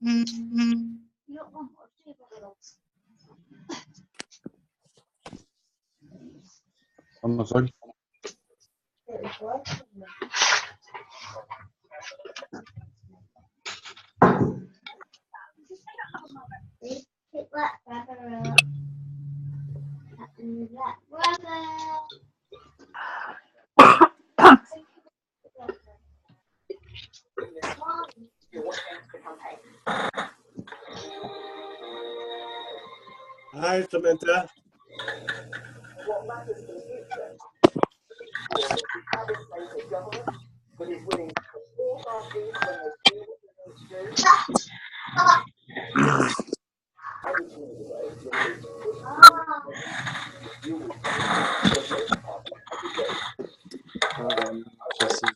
On the phone. Hi, Samantha. Jesse.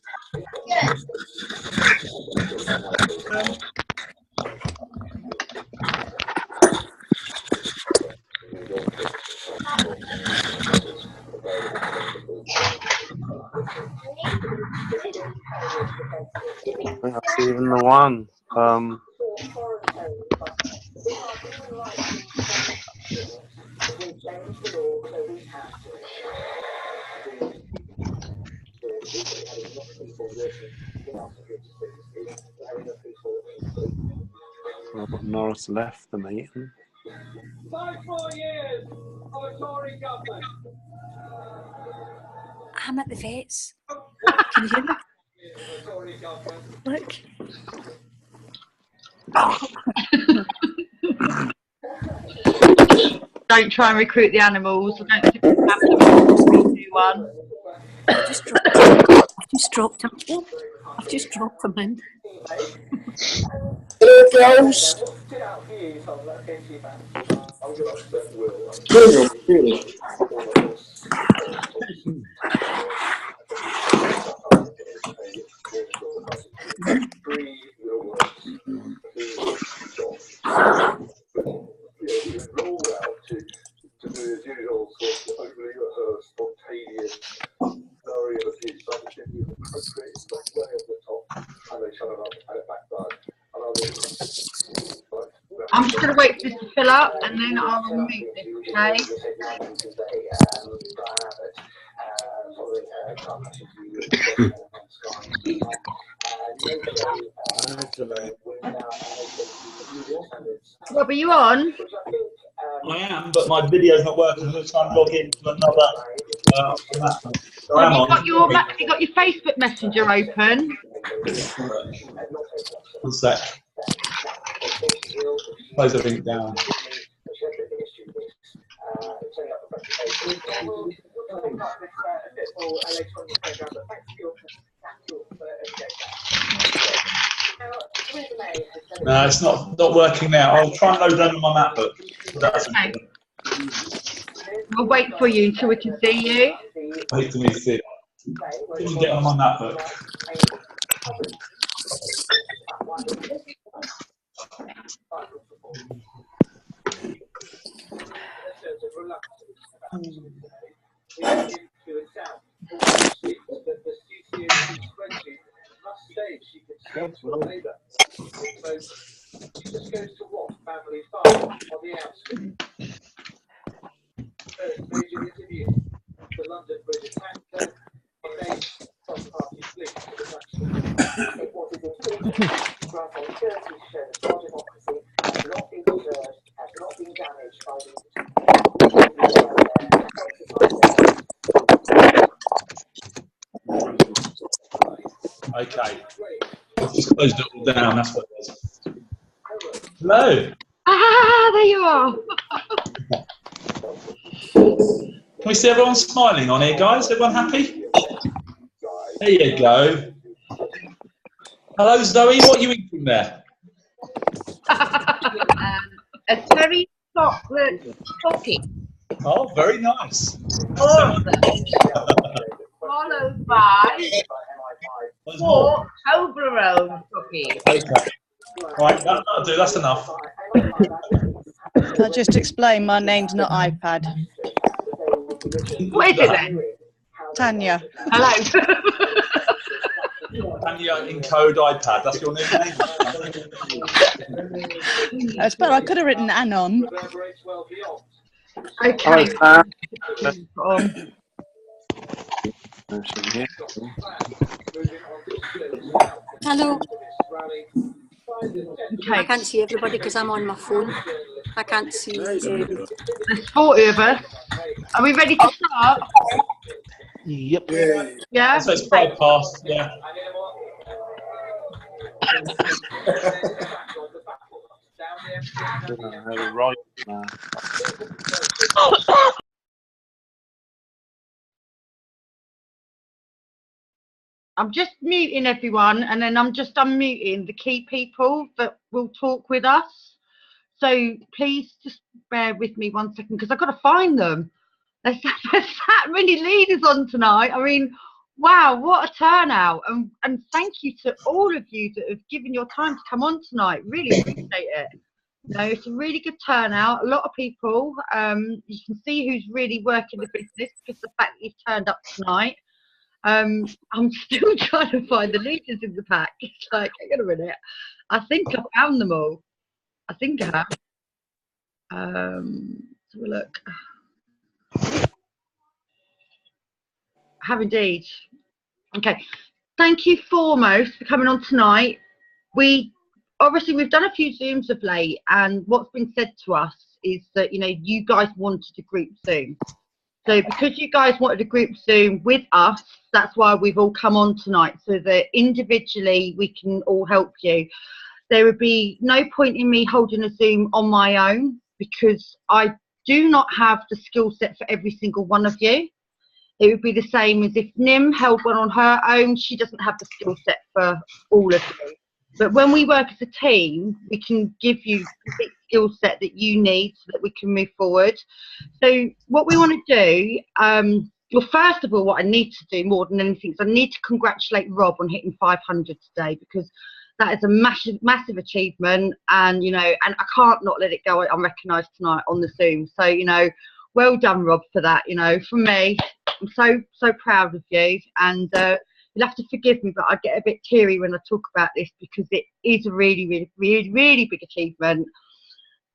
I think that's even the one. Norris left the meeting. 5 more years of a Tory government. I'm at the Fates. Can you hear me? Look. Don't try and recruit the animals. I don't think we have them. 3, 2, 1. I've just dropped him. Oh, I've just dropped him in. Hello, girls. I'm just going to wait for this to fill up and then I'll remove this, okay? Rob, are you on? I am, but my video's not working. I'm going to try and log into another. So Have you got your Facebook Messenger open? One sec. Close the link down. No, it's not working now. I'll try and load down on my MacBook. Okay. We'll wait for you until we can see you. Wait till we see it. Can you get on my MacBook? Okay. I've just closed it all down, that's what it is. Hello. Ah, there you are. Can we see everyone smiling on here, guys? Everyone happy? There you go. Hello, Zoe. What are you eating there? A cherry chocolate cookie. Oh, very nice. Followed by 4 Toblerone cookies. Okay. Right, that'll do. That's enough. I'll just explain, my name's not iPad. What is it then? Tanya. Hello. Tanya Encode iPad. That's your new name. That's better. I could have written Anon. Okay. Hi, Sam. Um, There's some here. Hello. I okay. can't see everybody because I'm on my phone. I can't see. There's 40 of us. Are we ready to start? Yep. Yeah? So it's quite past, yeah. I don't know how to write now. I'm just muting everyone, and then I'm just unmuting the key people that will talk with us. So please just bear with me 1 second, because I've got to find them. There's that many leaders on tonight. I mean, wow, what a turnout. And thank you to all of you that have given your time to come on tonight. Really appreciate it. You know, it's a really good turnout. A lot of people. You can see who's really working the business because of the fact that you've turned up tonight. I'm still trying to find the leaders in the pack. It's like, hang on a minute. I think I found them all. I think I have. Let's have a look. I have indeed. Okay. Thank you foremost for coming on tonight. We've done a few Zooms of late, and what's been said to us is that, you know, you guys wanted a group Zoom. So because you guys wanted a group Zoom with us, that's why we've all come on tonight, so that individually we can all help you. There would be no point in me holding a Zoom on my own, because I do not have the skill set for every single one of you. It would be the same as if Nim held one on her own. She doesn't have the skill set for all of you. But when we work as a team, we can give you the skill set that you need so that we can move forward. So what we want to do, well, first of all, what I need to do more than anything is I need to congratulate Rob on hitting 500 today, because that is a massive, massive achievement. And, you know, and I can't not let it go unrecognised tonight on the Zoom. So, you know, well done, Rob, for that. You know, from me, I'm so proud of you. And you'll have to forgive me, but I get a bit teary when I talk about this, because it is a really, really, really, really big achievement.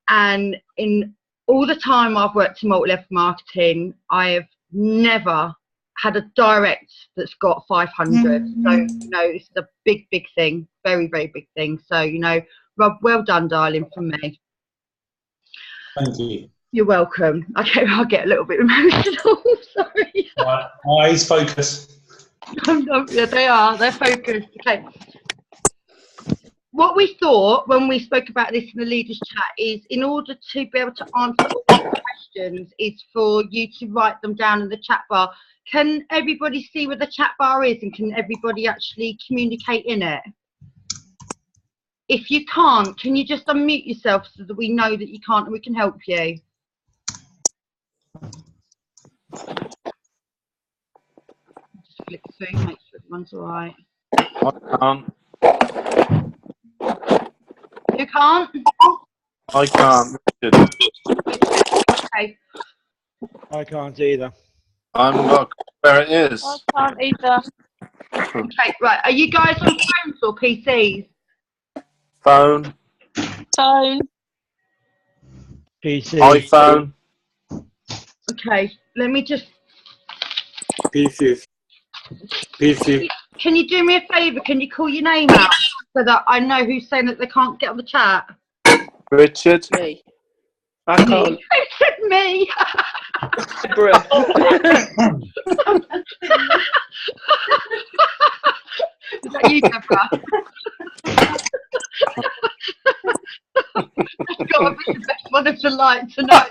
And in all the time I've worked in multi-level marketing, I have never had a direct that's got 500. So, you know, this is a big, big thing. Very, very big thing. So, you know, Rob, well done, darling, from me. Thank you. You're welcome. Okay, I'll get a little bit emotional. Sorry. Right. Eyes focus. Yeah, they are. They're focused. Okay. What we thought when we spoke about this in the leaders chat is, in order to be able to answer all the questions, is for you to write them down in the chat bar. Can everybody see where the chat bar is, and can everybody actually communicate in it? If you can't, can you just unmute yourself so that we know that you can't and we can help you? Just flick through, make sure everyone's all right. You can't? I can't. Richard. Okay. I can't either. I'm not where it is. I can't either. Okay, right. Are you guys on phones or PCs? Phone, Tone. PC. iPhone. Okay, let me just... PC. PC. Can you do me a favour? Can you call your name out so that I know who's saying that they can't get on the chat? Richard. Me. I can't. Who said me? Is that you, Deborah? That's got to be the best one of the light tonight.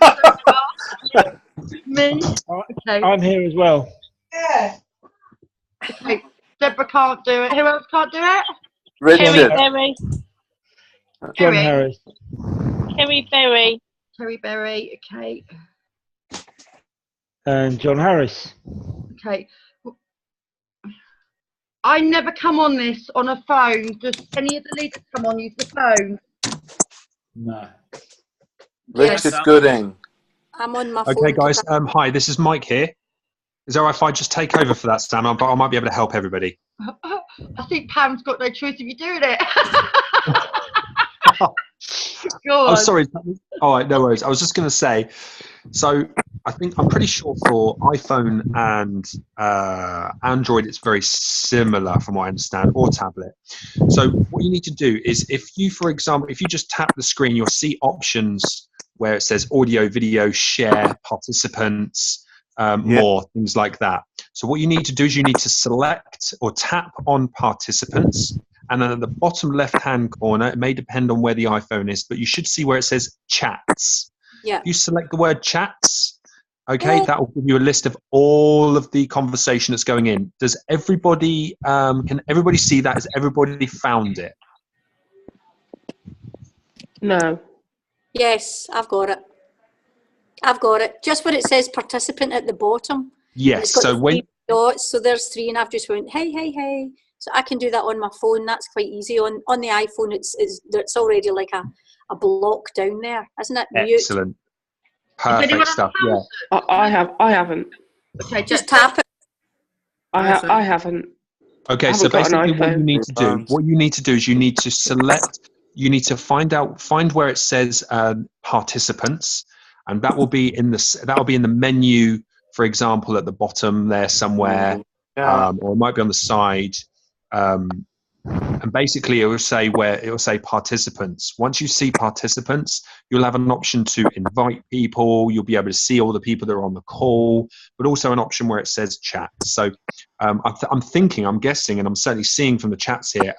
Me? Okay. I'm here as well. Okay. Deborah can't do it. Who else can't do it? Kerry Richard. Berry. John Kerry. Harris. Kerry Berry. Terry Berry. Okay. And John Harris. Okay. I never come on this on a phone. Does any of the leaders come on use the phone? No. Richard Gooding. I'm on my phone. Okay, guys. Hi, this is Mike here. Is it all right if I just take over for that, Sam? But I might be able to help everybody. I think Pam's got no choice if you're doing it. Go Oh, on. sorry. All right, no worries. I was just going to say, so I'm pretty sure for iPhone and Android, it's very similar from what I understand, or tablet. So what you need to do is if you, for example, if you just tap the screen, you'll see options where it says audio, video, share, participants, more, things like that. So what you need to do is you need to select or tap on participants. And then at the bottom left-hand corner, it may depend on where the iPhone is, but you should see where it says chats. Yeah. If you select the word chats, okay, that will give you a list of all of the conversation that's going in. Does everybody, can everybody see that? Has everybody found it? No. Yes, I've got it. I've got it. Just where it says participant at the bottom. Yes. It's got So the when three dots, so there's three, and I've just went, hey, hey, hey. So I can do that on my phone. That's quite easy. On the iPhone, it's already like a block down there, isn't it? excellent, perfect stuff. Yeah. I haven't. Okay, Just tap it. I haven't. Okay, so basically what you need to do is you need to select, you need to find where it says participants, and that will be in the menu, for example, at the bottom there somewhere, or it might be on the side. And basically it will say participants. Once you see participants, you'll have an option to invite people. You'll be able to see all the people that are on the call, but also an option where it says chat. So I'm guessing, and I'm certainly seeing from the chats here,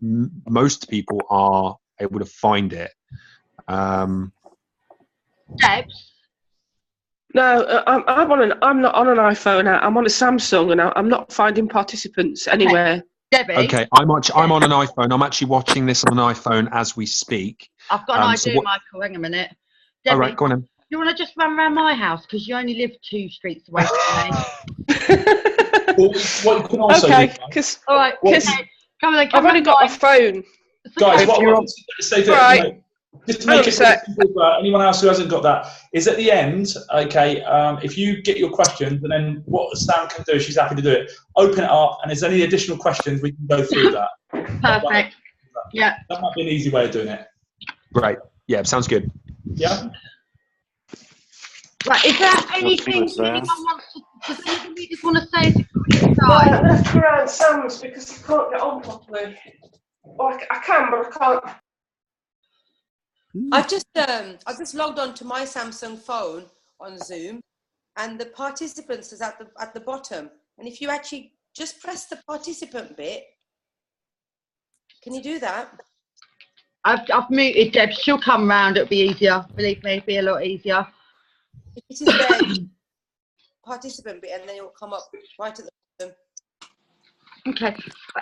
most people are able to find it. Debs? No, I'm not on an iPhone. I'm on a Samsung, and I'm not finding participants anywhere. Debbie? Okay, I'm on an iPhone. I'm actually watching this on an iPhone as we speak. I've got an idea, Michael. Hang a minute. Debbie, all right, go on then. You want to just run around my house because you only live 2 streets away from me. What you can also Okay, do, because all right, come on, I've only got my phone. guys, what I want to say to just to make it simple for anyone else who hasn't got that, is at the end, okay, if you get your questions, and then what Sam can do, she's happy to do it, open it up, and if there's any additional questions, we can go through that. Perfect. Yeah. That might be an easy way of doing it. Right. Yeah, sounds good. Yeah. Right, is there anything anyone wants to, does anybody just want to say? I left around Sam's because I can't get on properly. Well, I can, but I can't. I've just logged on to my Samsung phone on Zoom, and the participants is at the bottom. And if you actually just press the participant bit, can you do that? I've muted Deb. She'll come round. It'll be easier. Believe me, it'll be a lot easier. It is there, participant bit, and then it will come up right at the bottom. Okay,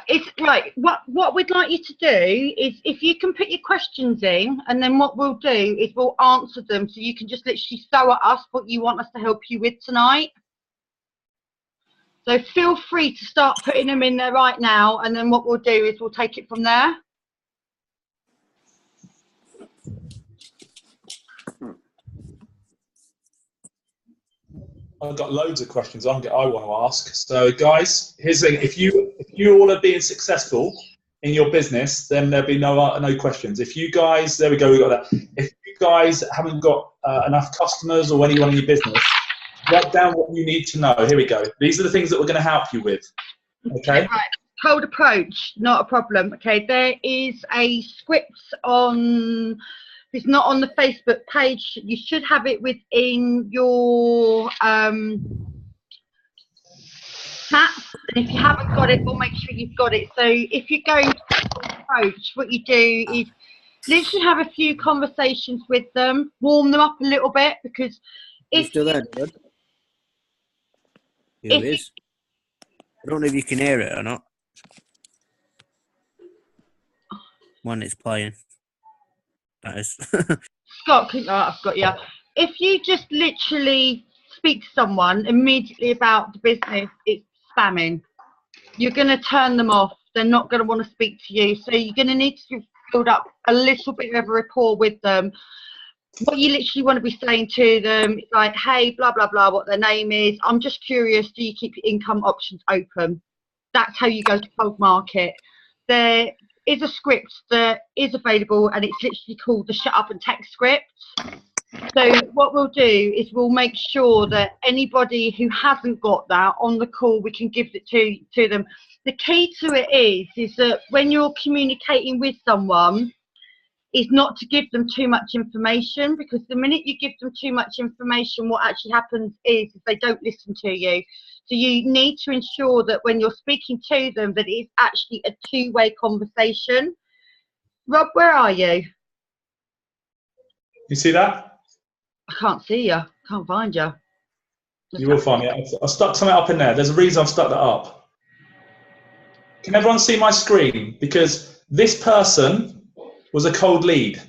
it's right. What we'd like you to do is, if you can put your questions in, and then what we'll do is we'll answer them. So you can just literally throw at us what you want us to help you with tonight. So feel free to start putting them in there right now, and then what we'll do is we'll take it from there. I've got loads of questions I want to ask. So, guys, here's the thing: if you all are being successful in your business, then there'll be no questions. If you guys, there we go, we got that. If you guys haven't got enough customers or anyone in your business, write down what you need to know. Here we go. These are the things that we're going to help you with. Okay. Right. Cold approach, not a problem. Okay, there is a script on. If it's not on the Facebook page, you should have it within your chat. And if you haven't got it, we'll make sure you've got it. So if you go to approach, what you do is literally have a few conversations with them, warm them up a little bit, because if still there, David? Who is? I don't know if you can hear it or not. When it's playing. That is. Scott, I've got you. If you just literally speak to someone immediately about the business, it's spamming. You're going to turn them off. They're not going to want to speak to you. So you're going to need to build up a little bit of a rapport with them. What you literally want to be saying to them is like, hey, blah, blah, blah, what their name is. I'm just curious, do you keep your income options open? That's how you go to cold market. is a script that is available, and it's literally called the Shut Up and Text script. So what we'll do is we'll make sure that anybody who hasn't got that on the call, we can give it to them. The key to it is that when you're communicating with someone, is not to give them too much information, because the minute you give them too much information, what actually happens is they don't listen to you. So you need to ensure that when you're speaking to them, that it's actually a two-way conversation. Rob, where are you? You see that? I can't see you. Can't find you. You will find me. I've stuck something up in there. There's a reason I've stuck that up. Can everyone see my screen? Because this person was a cold lead.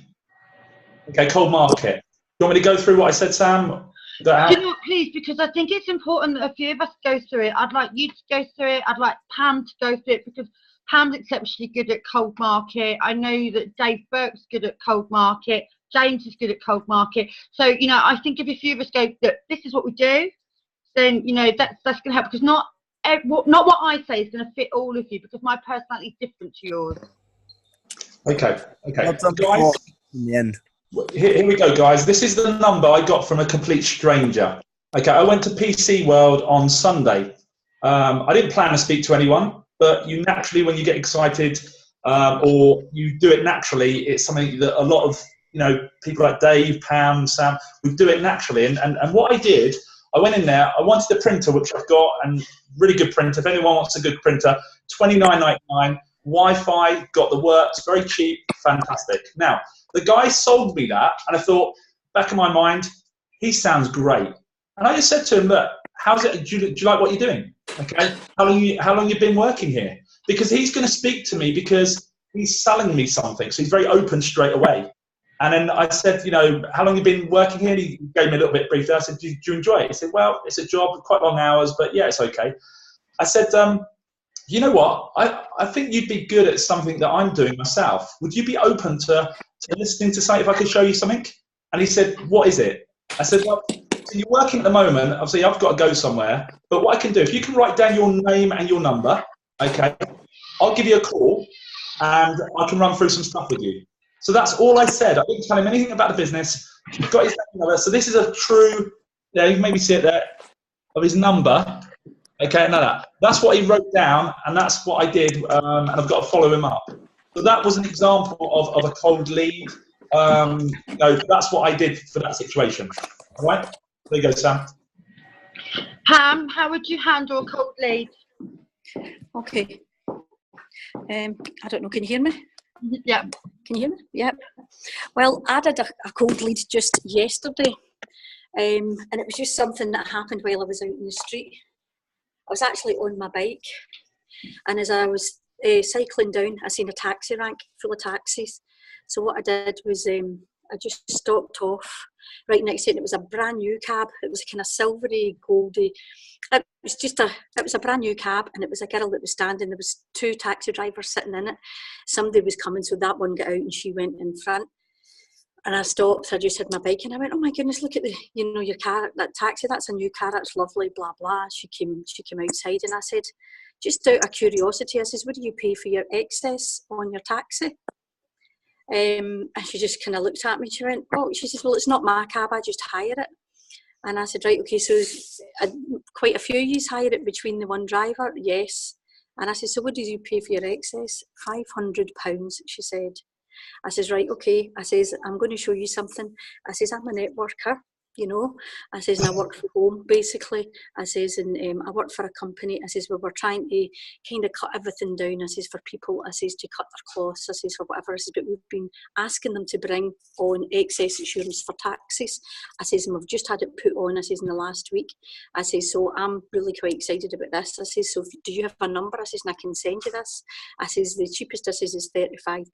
Okay, cold market. Do you want me to go through what I said, Sam? Do you know what, please, because I think it's important that a few of us go through it. I'd like you to go through it. I'd like Pam to go through it, because Pam's exceptionally good at cold market. I know that Dave Burke's good at cold market. James is good at cold market. So, you know, I think if a few of us go, look, this is what we do, then, you know, that's going to help, because not what I say is going to fit all of you, because my personality is different to yours. Okay. Guys, in the end. Here we go, guys. This is the number I got from a complete stranger. Okay, I went to PC World on Sunday. I didn't plan to speak to anyone, but you naturally, when you get excited or you do it naturally, it's something that a lot of people like Dave, Pam, Sam, we do it naturally. And what I did, I went in there. I wanted a printer, which I've got, and really good printer. If anyone wants a good printer, $29.99. Wi-Fi, got the works, very cheap, fantastic. Now, the guy sold me that, and I thought, back in my mind, he sounds great. And I just said to him, look, how's it? Do you like what you're doing? Okay, how long you been working here? Because he's going to speak to me because he's selling me something, so he's very open straight away. And then I said, how long you been working here? And he gave me a little bit briefly. I said, do you enjoy it? He said, well, it's a job, quite long hours, but yeah, it's okay. I said, you know what? I think you'd be good at something that I'm doing myself. Would you be open to listening to something if I could show you something? And he said, what is it? I said, well, so you're working at the moment. Obviously, I've got to go somewhere. But what I can do, if you can write down your name and your number, okay, I'll give you a call and I can run through some stuff with you. So that's all I said. I didn't tell him anything about the business. He's got his number. So this is a true, you can maybe see it there, of his number. Okay, that's what he wrote down, and that's what I did, and I've got to follow him up. So that was an example of a cold lead. That's what I did for that situation. All right, there you go, Sam. Pam, how would you handle a cold lead? Okay. I don't know, can you hear me? Yeah. Can you hear me? Yeah. Well, I did a cold lead just yesterday, and it was just something that happened while I was out in the street. I was actually on my bike, and as I was cycling down, I seen a taxi rank full of taxis. So what I did was I just stopped off right next to it, and it was a brand new cab. It was a kind of silvery, goldy. It was a brand new cab, and it was a girl that was standing. There was two taxi drivers sitting in it. Somebody was coming, so that one got out, and she went in front. And I stopped, I just had my bike, and I went, oh my goodness, look at your car, that taxi, that's a new car, that's lovely, blah, blah. She came outside, and I said, just out of curiosity, I says, what do you pay for your excess on your taxi? And she just kind of looked at me, she went, oh, she says, well, it's not my cab, I just hire it. And I said, right, okay, so quite a few of you hire it between the one driver? Yes. And I said, so what did you pay for your excess? £500, she said. I says, right, okay. I says, I'm going to show you something. I says, I'm a networker, I says, and I work from home, basically. I says, and I work for a company. I says, well, we're trying to kind of cut everything down. I says, for people, I says, to cut their cloths. I says, for whatever. I says, but we've been asking them to bring on excess insurance for taxis. I says, and we've just had it put on, I says, in the last week. I says, so I'm really quite excited about this. I says, so do you have a number? I says, and I can send you this. I says, the cheapest, I says, is £35.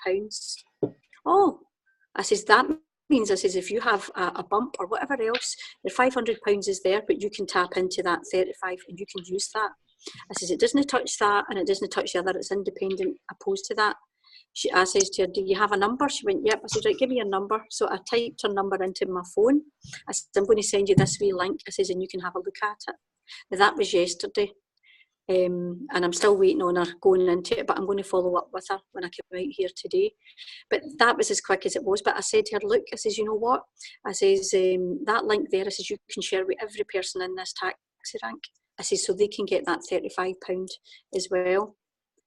Oh, I says, that means, I says, if you have a bump or whatever else, your £500 is there, but you can tap into that 35 and you can use that. I says, it doesn't touch that and it doesn't touch the other, it's independent opposed to that. I says to her, do you have a number? She went, yep. I said, right, give me your number. So I typed her number into my phone. I said, I'm going to send you this wee link. I says, and you can have a look at it. Now, that was yesterday. And I'm still waiting on her going into it, but I'm going to follow up with her when I come out here today. But that was as quick as it was. But I said to her, look, I says, you know what? I says, that link there, I says, you can share with every person in this taxi rank. I says, so they can get that £35 as well.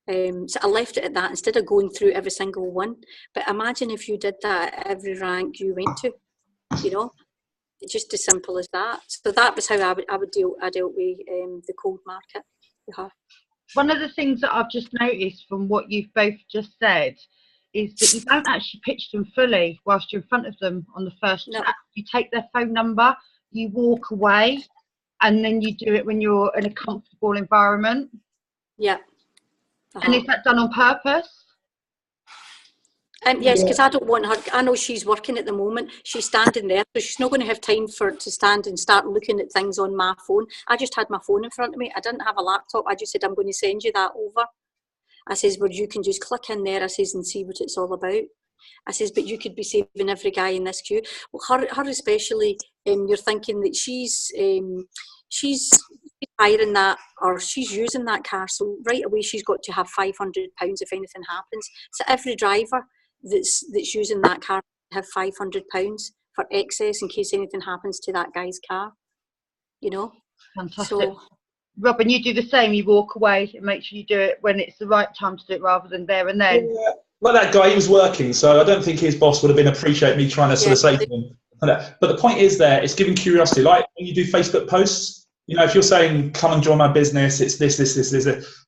So I left it at that instead of going through every single one. But imagine if you did that at every rank you went to, you know, just as simple as that. So that was how I dealt with the cold market. One of the things that I've just noticed from what you've both just said is that you don't actually pitch them fully whilst you're in front of them on the first chat. You take their phone number, you walk away, and then you do it when you're in a comfortable environment. Yeah. And is that done on purpose? Yes, because I don't want her. I know she's working at the moment. She's standing there, so she's not going to have time to stand and start looking at things on my phone. I just had my phone in front of me. I didn't have a laptop. I just said, I'm going to send you that over. I says, well, you can just click in there, I says, and see what it's all about. I says, but you could be saving every guy in this queue. Well, her especially, you're thinking that she's hiring that, or she's using that car, so right away she's got to have £500 if anything happens. So every driver that's using that car have £500 for excess in case anything happens to that guy's car, you know. Fantastic. So, Robin, you do the same. You walk away and make sure you do it when it's the right time to do it rather than there and then. Yeah. Like that guy, he was working, so I don't think his boss would have been appreciate me trying to sort of say to him. But the point is there, it's giving curiosity. Like when you do Facebook posts, you know, if you're saying, come and join my business, it's this.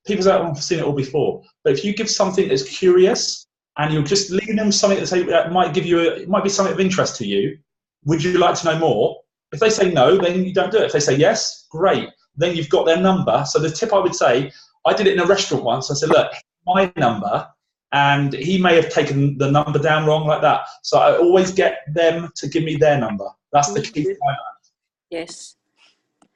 People say, oh, I've seen it all before. But if you give something that's curious and you're just leaving them something that might give you, it might be something of interest to you, would you like to know more? If they say no, then you don't do it. If they say yes, great. Then you've got their number. So the tip I would say, I did it in a restaurant once. I said, look, my number, and he may have taken the number down wrong like that. So I always get them to give me their number. That's the key. Yes.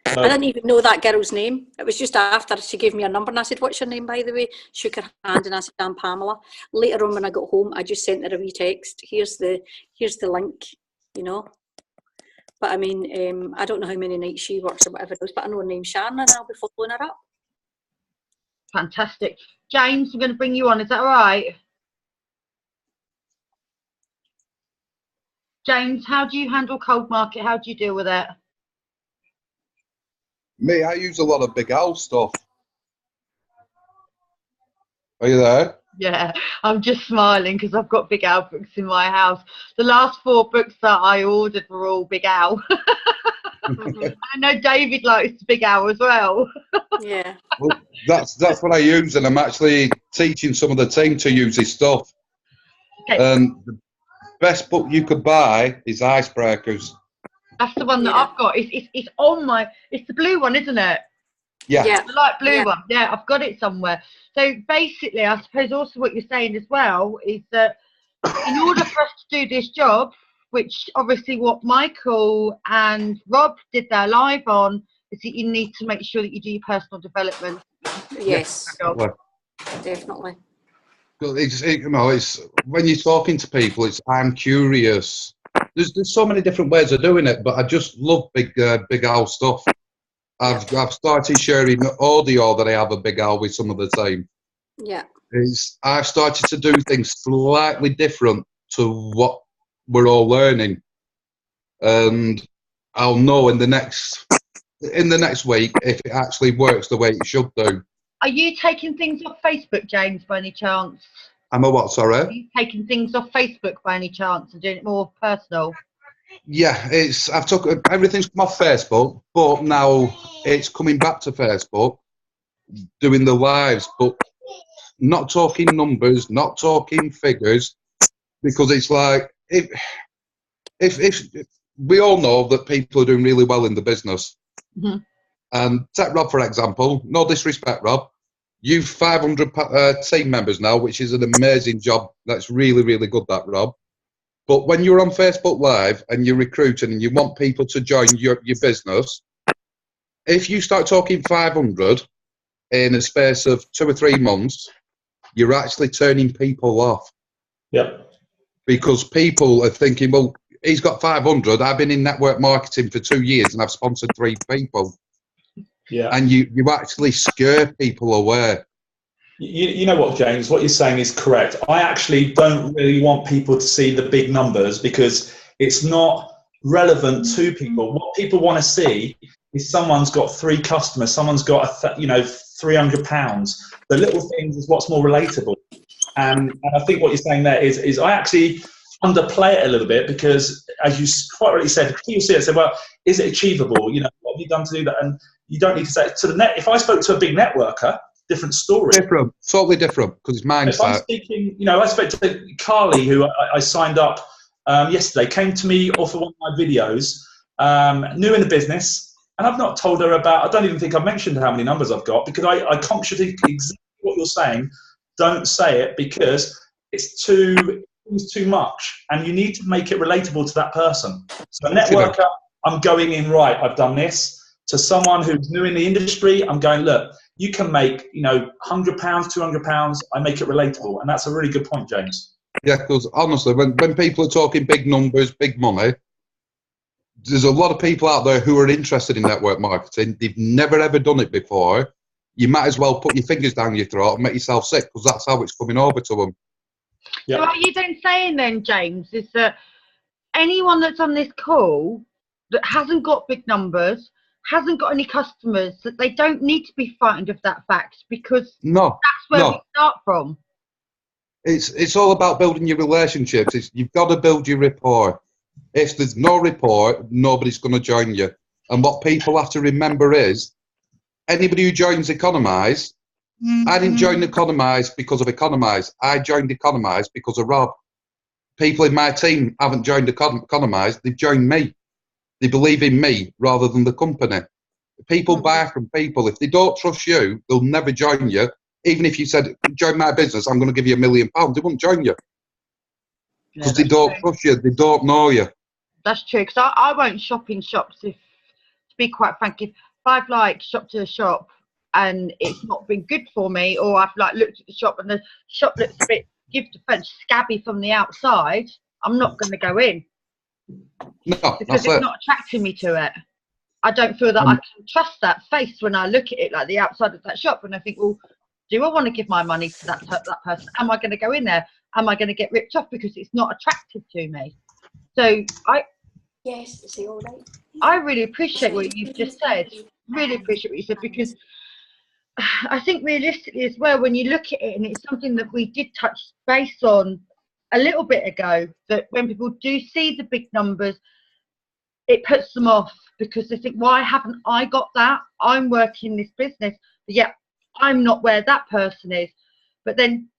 I didn't even know that girl's name. It was just after she gave me her number and I said, what's your name, by the way? Shook her hand and I said, I'm Pamela. Later on when I got home, I just sent her a wee text. Here's the link, you know. But I mean, I don't know how many nights she works or whatever it is, but I know her name's Sharon and I'll be following her up. Fantastic. James, I'm going to bring you on. Is that all right? James, how do you handle cold market? How do you deal with it? Me, I use a lot of Big Al stuff. Are you there? Yeah, I'm just smiling because I've got Big Al books in my house. The last 4 books that I ordered were all Big Al. I know David likes Big Al as well. Yeah. Well, that's what I use, and I'm actually teaching some of the team to use his stuff. Okay. The best book you could buy is Icebreakers. That's the one that I've got. It's on my. It's the blue one, isn't it? Yeah. The light blue one. Yeah, I've got it somewhere. So basically, I suppose also what you're saying as well is that in order for us to do this job, which obviously what Michael and Rob did their live on, is that you need to make sure that you do your personal development. Yes. Definitely. It's when you're talking to people, it's I'm curious. There's so many different ways of doing it, but I just love Big Al stuff. I've started sharing audio that I have a Big Al with some of the team. Yeah. I've started to do things slightly different to what we're all learning, and I'll know in the next week if it actually works the way it should do. Are you taking things off Facebook, James, by any chance? I'm a what, sorry? Are you taking things off Facebook by any chance and doing it more personal? Yeah, I've took everything's come off Facebook, but now it's coming back to Facebook, doing the lives, but not talking numbers, not talking figures, because it's like if we all know that people are doing really well in the business. Mm-hmm. And take Rob for example. No disrespect, Rob. You've 500 team members now, which is an amazing job. That's really, really good, that, Rob. But when you're on Facebook Live and you're recruiting and you want people to join your business, if you start talking 500 in a space of 2 or 3 months, you're actually turning people off. Yep. Because people are thinking, well, he's got 500. I've been in network marketing for 2 years and I've sponsored 3 people. Yeah. And you actually scare people away. You know what, James? What you're saying is correct. I actually don't really want people to see the big numbers because it's not relevant to people. What people want to see is someone's got 3 customers, someone's got £300. The little things is what's more relatable. And I think what you're saying there is I actually underplay it a little bit because, as you quite rightly said, people see it and say, well, is it achievable? You know, what have you done to do that? And you don't need to say it to the net. If I spoke to a big networker, different story. Different, totally different, because it's mindset. If I'm speaking, you know, I spoke to Carly, who I signed up yesterday, came to me off of one of my videos, new in the business, and I've not told her about, I don't even think I've mentioned how many numbers I've got, because I consciously, exactly what you're saying, don't say it because it's too much, and you need to make it relatable to that person. So a networker, I'm going in, right, I've done this. To someone who's new in the industry, I'm going, look, you can make, you know, £100, £200, I make it relatable. And that's a really good point, James. Yeah, because honestly, when people are talking big numbers, big money, there's a lot of people out there who are interested in network marketing. They've never, ever done it before. You might as well put your fingers down your throat and make yourself sick, because that's how it's coming over to them. So what are you then saying then, James, is that anyone that's on this call that hasn't got big numbers, hasn't got any customers, that they don't need to be frightened of that fact, because that's where we start from. It's all about building your relationships. You've got to build your rapport. If there's no rapport, nobody's going to join you. And what people have to remember is, anybody who joins Economize, I didn't join Economize because of Economize. I joined Economize because of Rob. People in my team haven't joined Economize, they've joined me. They believe in me rather than the company. People buy from people. If they don't trust you, they'll never join you. Even if you said, join my business, I'm going to give you £1 million, they won't join you. Because they don't trust you, they don't know you. That's true, because I won't shop in shops, to be quite frank. If I've like shopped at a shop and it's not been good for me, or I've like looked at the shop and the shop looks a bit, give the French, scabby from the outside, I'm not going to go in. No, because it's not attracting me to it. I don't feel that I can trust that face when I look at it, like the outside of that shop, and I think, well, do I want to give my money to that person? Am I going to go in there? Am I going to get ripped off because it's not attractive to me? So I really appreciate what you've just said. Really appreciate what you said, because I think realistically as well, when you look at it, and it's something that we did touch base on a little bit ago, that when people do see the big numbers, it puts them off, because they think, why haven't I got that? I'm working this business, but yet I'm not where that person is. But then,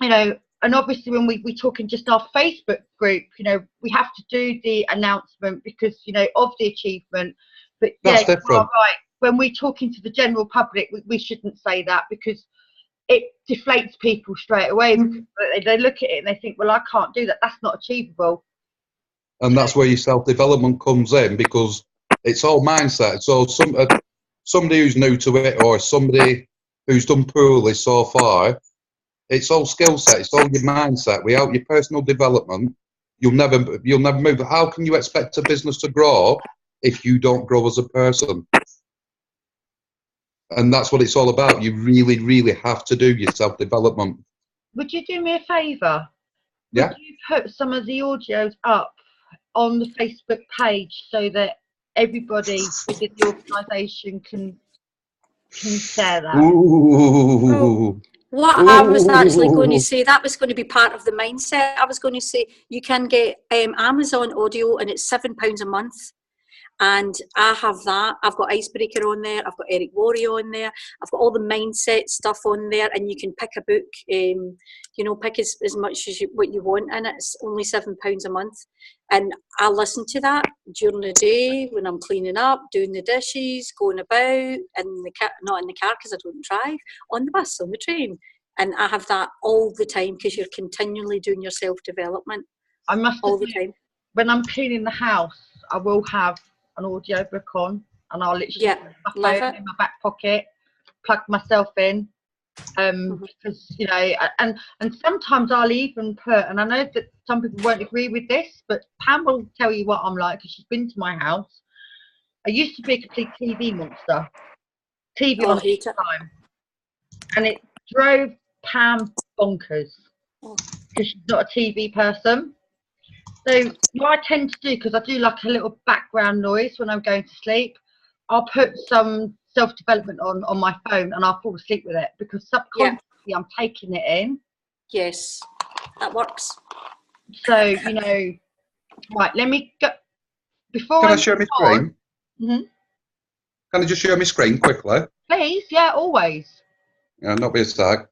you know, and obviously when we talk in just our Facebook group, you know, we have to do the announcement because, you know, of the achievement. But that's yeah, different. you are right. When we're talking to the general public, we shouldn't say that, because it deflates people straight away. They look at it and they think, well, I can't do that. That's not achievable. And that's where your self-development comes in, because it's all mindset. So somebody who's new to it, or somebody who's done poorly so far, it's all skill set. It's all your mindset. Without your personal development, you'll never move. How can you expect a business to grow if you don't grow as a person? And that's what it's all about. You really, really have to do your self-development. Would you do me a favour? Yeah. Would you put some of the audios up on the Facebook page so that everybody within the organisation can share that? Ooh. What I was actually going to say, that was going to be part of the mindset. I was going to say, you can get Amazon Audio, and it's £7 a month. And I have that. I've got Icebreaker on there. I've got Eric Warrior on there. I've got all the mindset stuff on there. And you can pick a book, you know, pick as much as what you want in it. It's only £7 a month. And I listen to that during the day when I'm cleaning up, doing the dishes, going about, in the car, not in the car because I don't drive, on the bus, on the train. And I have that all the time because you're continually doing your self-development. I must all the time. When I'm cleaning the house, I will have an audio book on, and I'll literally put my phone in my back pocket, plug myself in, because, you know, and sometimes I'll even put, and I know that some people won't agree with this, but Pam will tell you what I'm like because she's been to my house. I used to be a complete TV monster. TV Oh, on I all hate the it. time. And it drove Pam bonkers Oh. because she's not a TV person. So what I tend to do, because I do like a little background noise when I'm going to sleep, I'll put some self-development on my phone and I'll fall asleep with it because subconsciously I'm taking it in. Yes, that works. So, you know, right, let me go. Before Can I I share my move on- screen? Mhm. Can I just share my screen quickly? Please, yeah, always. Yeah, not be a sag.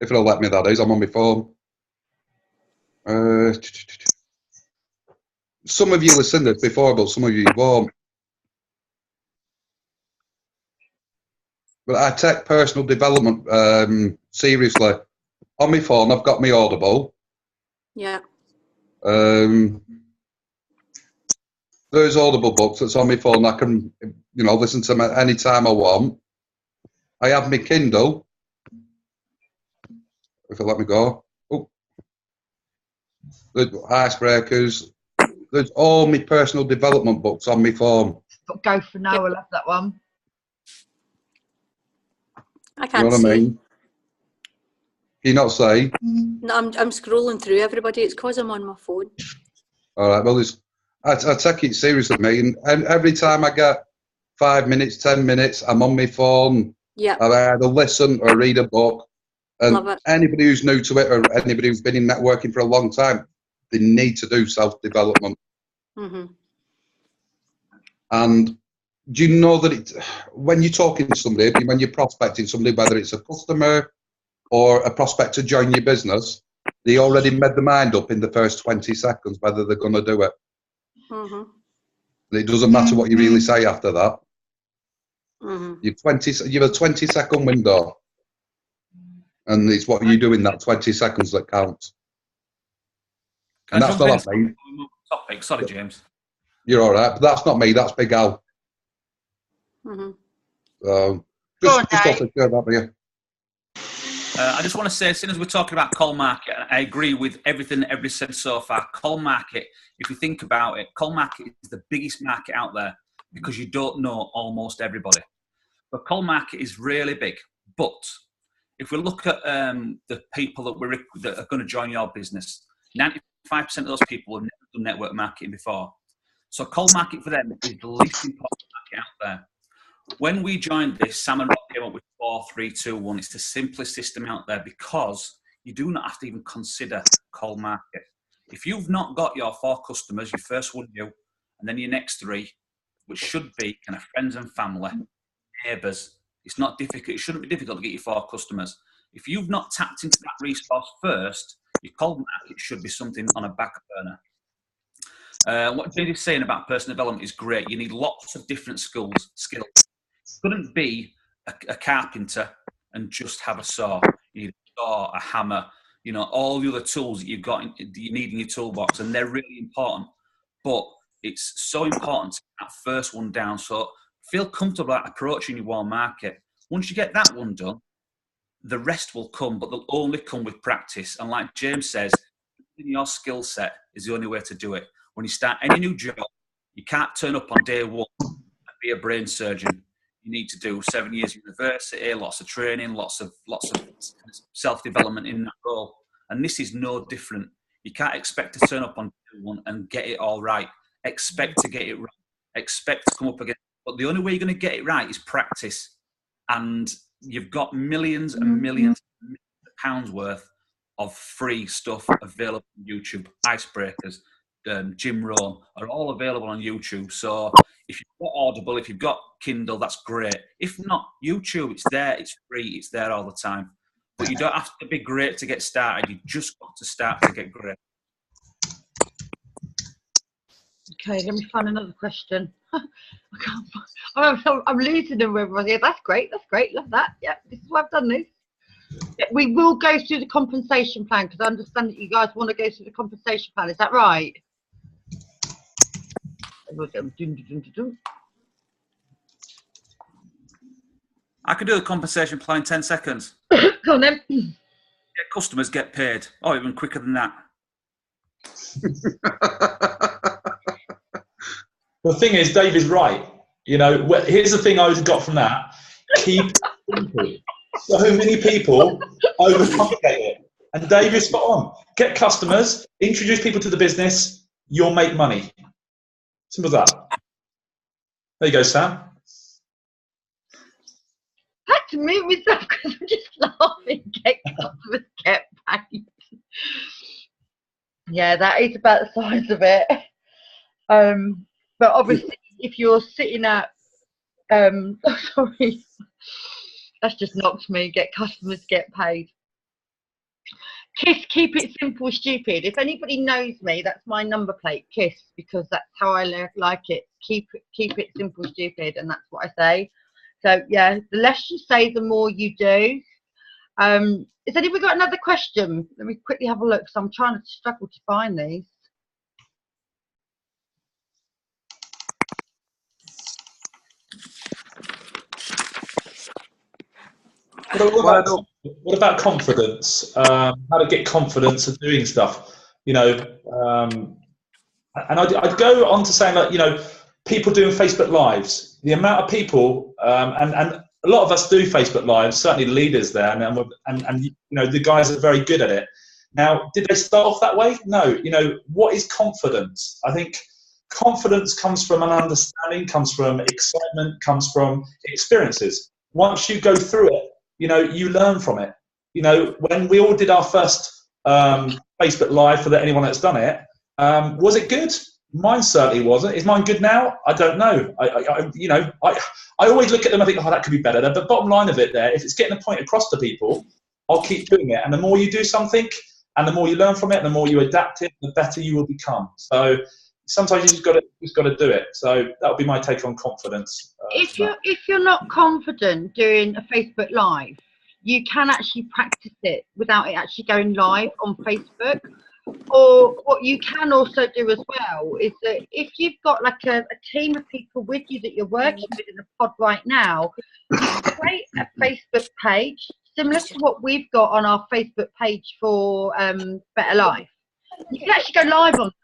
If it'll let me, that is. I'm on my phone. Some of you have seen this before, but some of you won't. But I take personal development seriously. On my phone, I've got my Audible. Yeah. There's Audible books that's on my phone. I can, you know, listen to them any time I want. I have my Kindle. If it let me go. Oh. There's Icebreakers. There's all my personal development books on my phone. But go for now. I love that one. I You can't know what see. I mean? Can you not say? No, I'm scrolling through everybody. It's because I'm on my phone. All right. Well, I take it seriously, mate. And every time I get 5 minutes, 10 minutes, I'm on my phone. Yeah. I either listen or read a book. And Love it. anybody who's new to it or anybody who's been in networking for a long time, they need to do self-development. Mm-hmm. And do you know that when you're talking to somebody, when you're prospecting somebody, whether it's a customer or a prospect to join your business, they already made their mind up in the first 20 seconds whether they're going to do it. Mm-hmm. It doesn't matter what you really say after that. Mm-hmm. You've a 20-second window, and it's what you do in that 20 seconds that counts. And that's not me. Topic. Sorry, James. You're all right, but that's not me. That's Big Al. Mm-hmm. Just got to share that with you. I just want to say, as soon as we're talking about Coal Market, I agree with everything that everybody said so far. Coal Market, if you think about it, Coal Market is the biggest market out there because you don't know almost everybody. But Coal Market is really big. But if we look at the people that are going to join your business, 95% of those people have never done network marketing before. So Coal Market for them is the least important market out there. When we joined this, Sam and Rob came up with 4, 3, 2, 1. It's the simplest system out there because you do not have to even consider Coal Market. If you've not got your 4 customers, your first one you, and then your next 3, which should be kind of friends and family, neighbours, it's not difficult. It shouldn't be difficult to get your 4 customers. If you've not tapped into that resource first, your Coal Market should be something on a back burner. What Jade is saying about personal development is great. You need lots of different skills. You couldn't be a carpenter and just have a saw. You need a saw, a hammer, you know, all the other tools that you've got, that you need in your toolbox, and they're really important. But it's so important to get that first one down. So feel comfortable at approaching your warm market. Once you get that one done, the rest will come, but they'll only come with practice. And like James says, your skill set is the only way to do it. When you start any new job, you can't turn up on day one and be a brain surgeon. You need to do 7 years of university, lots of training, lots of self-development in that role. And this is no different. You can't expect to turn up on day one and get it all right. Expect to get it right. Expect to come up again. But the only way you're going to get it right is practice. And you've got millions and millions of pounds worth of free stuff available on YouTube. Icebreakers, Jim Rohn are all available on YouTube. So if you've got Audible, if you've got Kindle, that's great. If not, YouTube, it's there, it's free, it's there all the time. But you don't have to be great to get started. You just got to start to get great. Okay, let me find another question. I'm losing them with everybody. That's great, love that. Yeah, this is why I've done this. We will go through the compensation plan because I understand that you guys want to go through the compensation plan. Is that right? I could do a compensation plan in 10 seconds. Go on then. Get customers, get paid. Oh, even quicker than that. The thing is, Dave is right. You know, here's the thing I got from that. Keep it simple. So many people overcomplicate it. And Dave is spot on. Get customers, introduce people to the business, you'll make money. Simple as that. There you go, Sam. I had to mute myself because I'm just laughing. Get customers, get paid. Yeah, that is about the size of it. But obviously, if you're sitting at, sorry, that's just knocked me. Get customers, get paid. KISS, keep it simple, stupid. If anybody knows me, that's my number plate, KISS, because that's how I like it. Keep it simple, stupid, and that's what I say. So yeah, the less you say, the more you do. Has anybody got another question? Let me quickly have a look. So I'm trying to struggle to find these. What about confidence? How to get confidence of doing stuff? You know, and I'd go on to saying, like, you know, people doing Facebook Lives. The amount of people, and a lot of us do Facebook Lives. Certainly, leaders there, and you know, the guys are very good at it. Now, did they start off that way? No. You know, what is confidence? I think confidence comes from an understanding, comes from excitement, comes from experiences. Once you go through it, you know, you learn from it. You know, when we all did our first Facebook Live, for anyone that's done it, was it good? Mine certainly wasn't. Is mine good now? I don't know. I always look at them and think, oh, that could be better. But bottom line of it there, if it's getting a point across to people, I'll keep doing it. And the more you do something, and the more you learn from it, and the more you adapt it, the better you will become. So sometimes you just got to do it. So that would be my take on confidence. If you're not confident doing a Facebook Live, you can actually practice it without it actually going live on Facebook. Or what you can also do as well is that if you've got like a team of people with you that you're working with in a pod right now, you can create a Facebook page similar to what we've got on our Facebook page for Better Life. You can actually go live on that.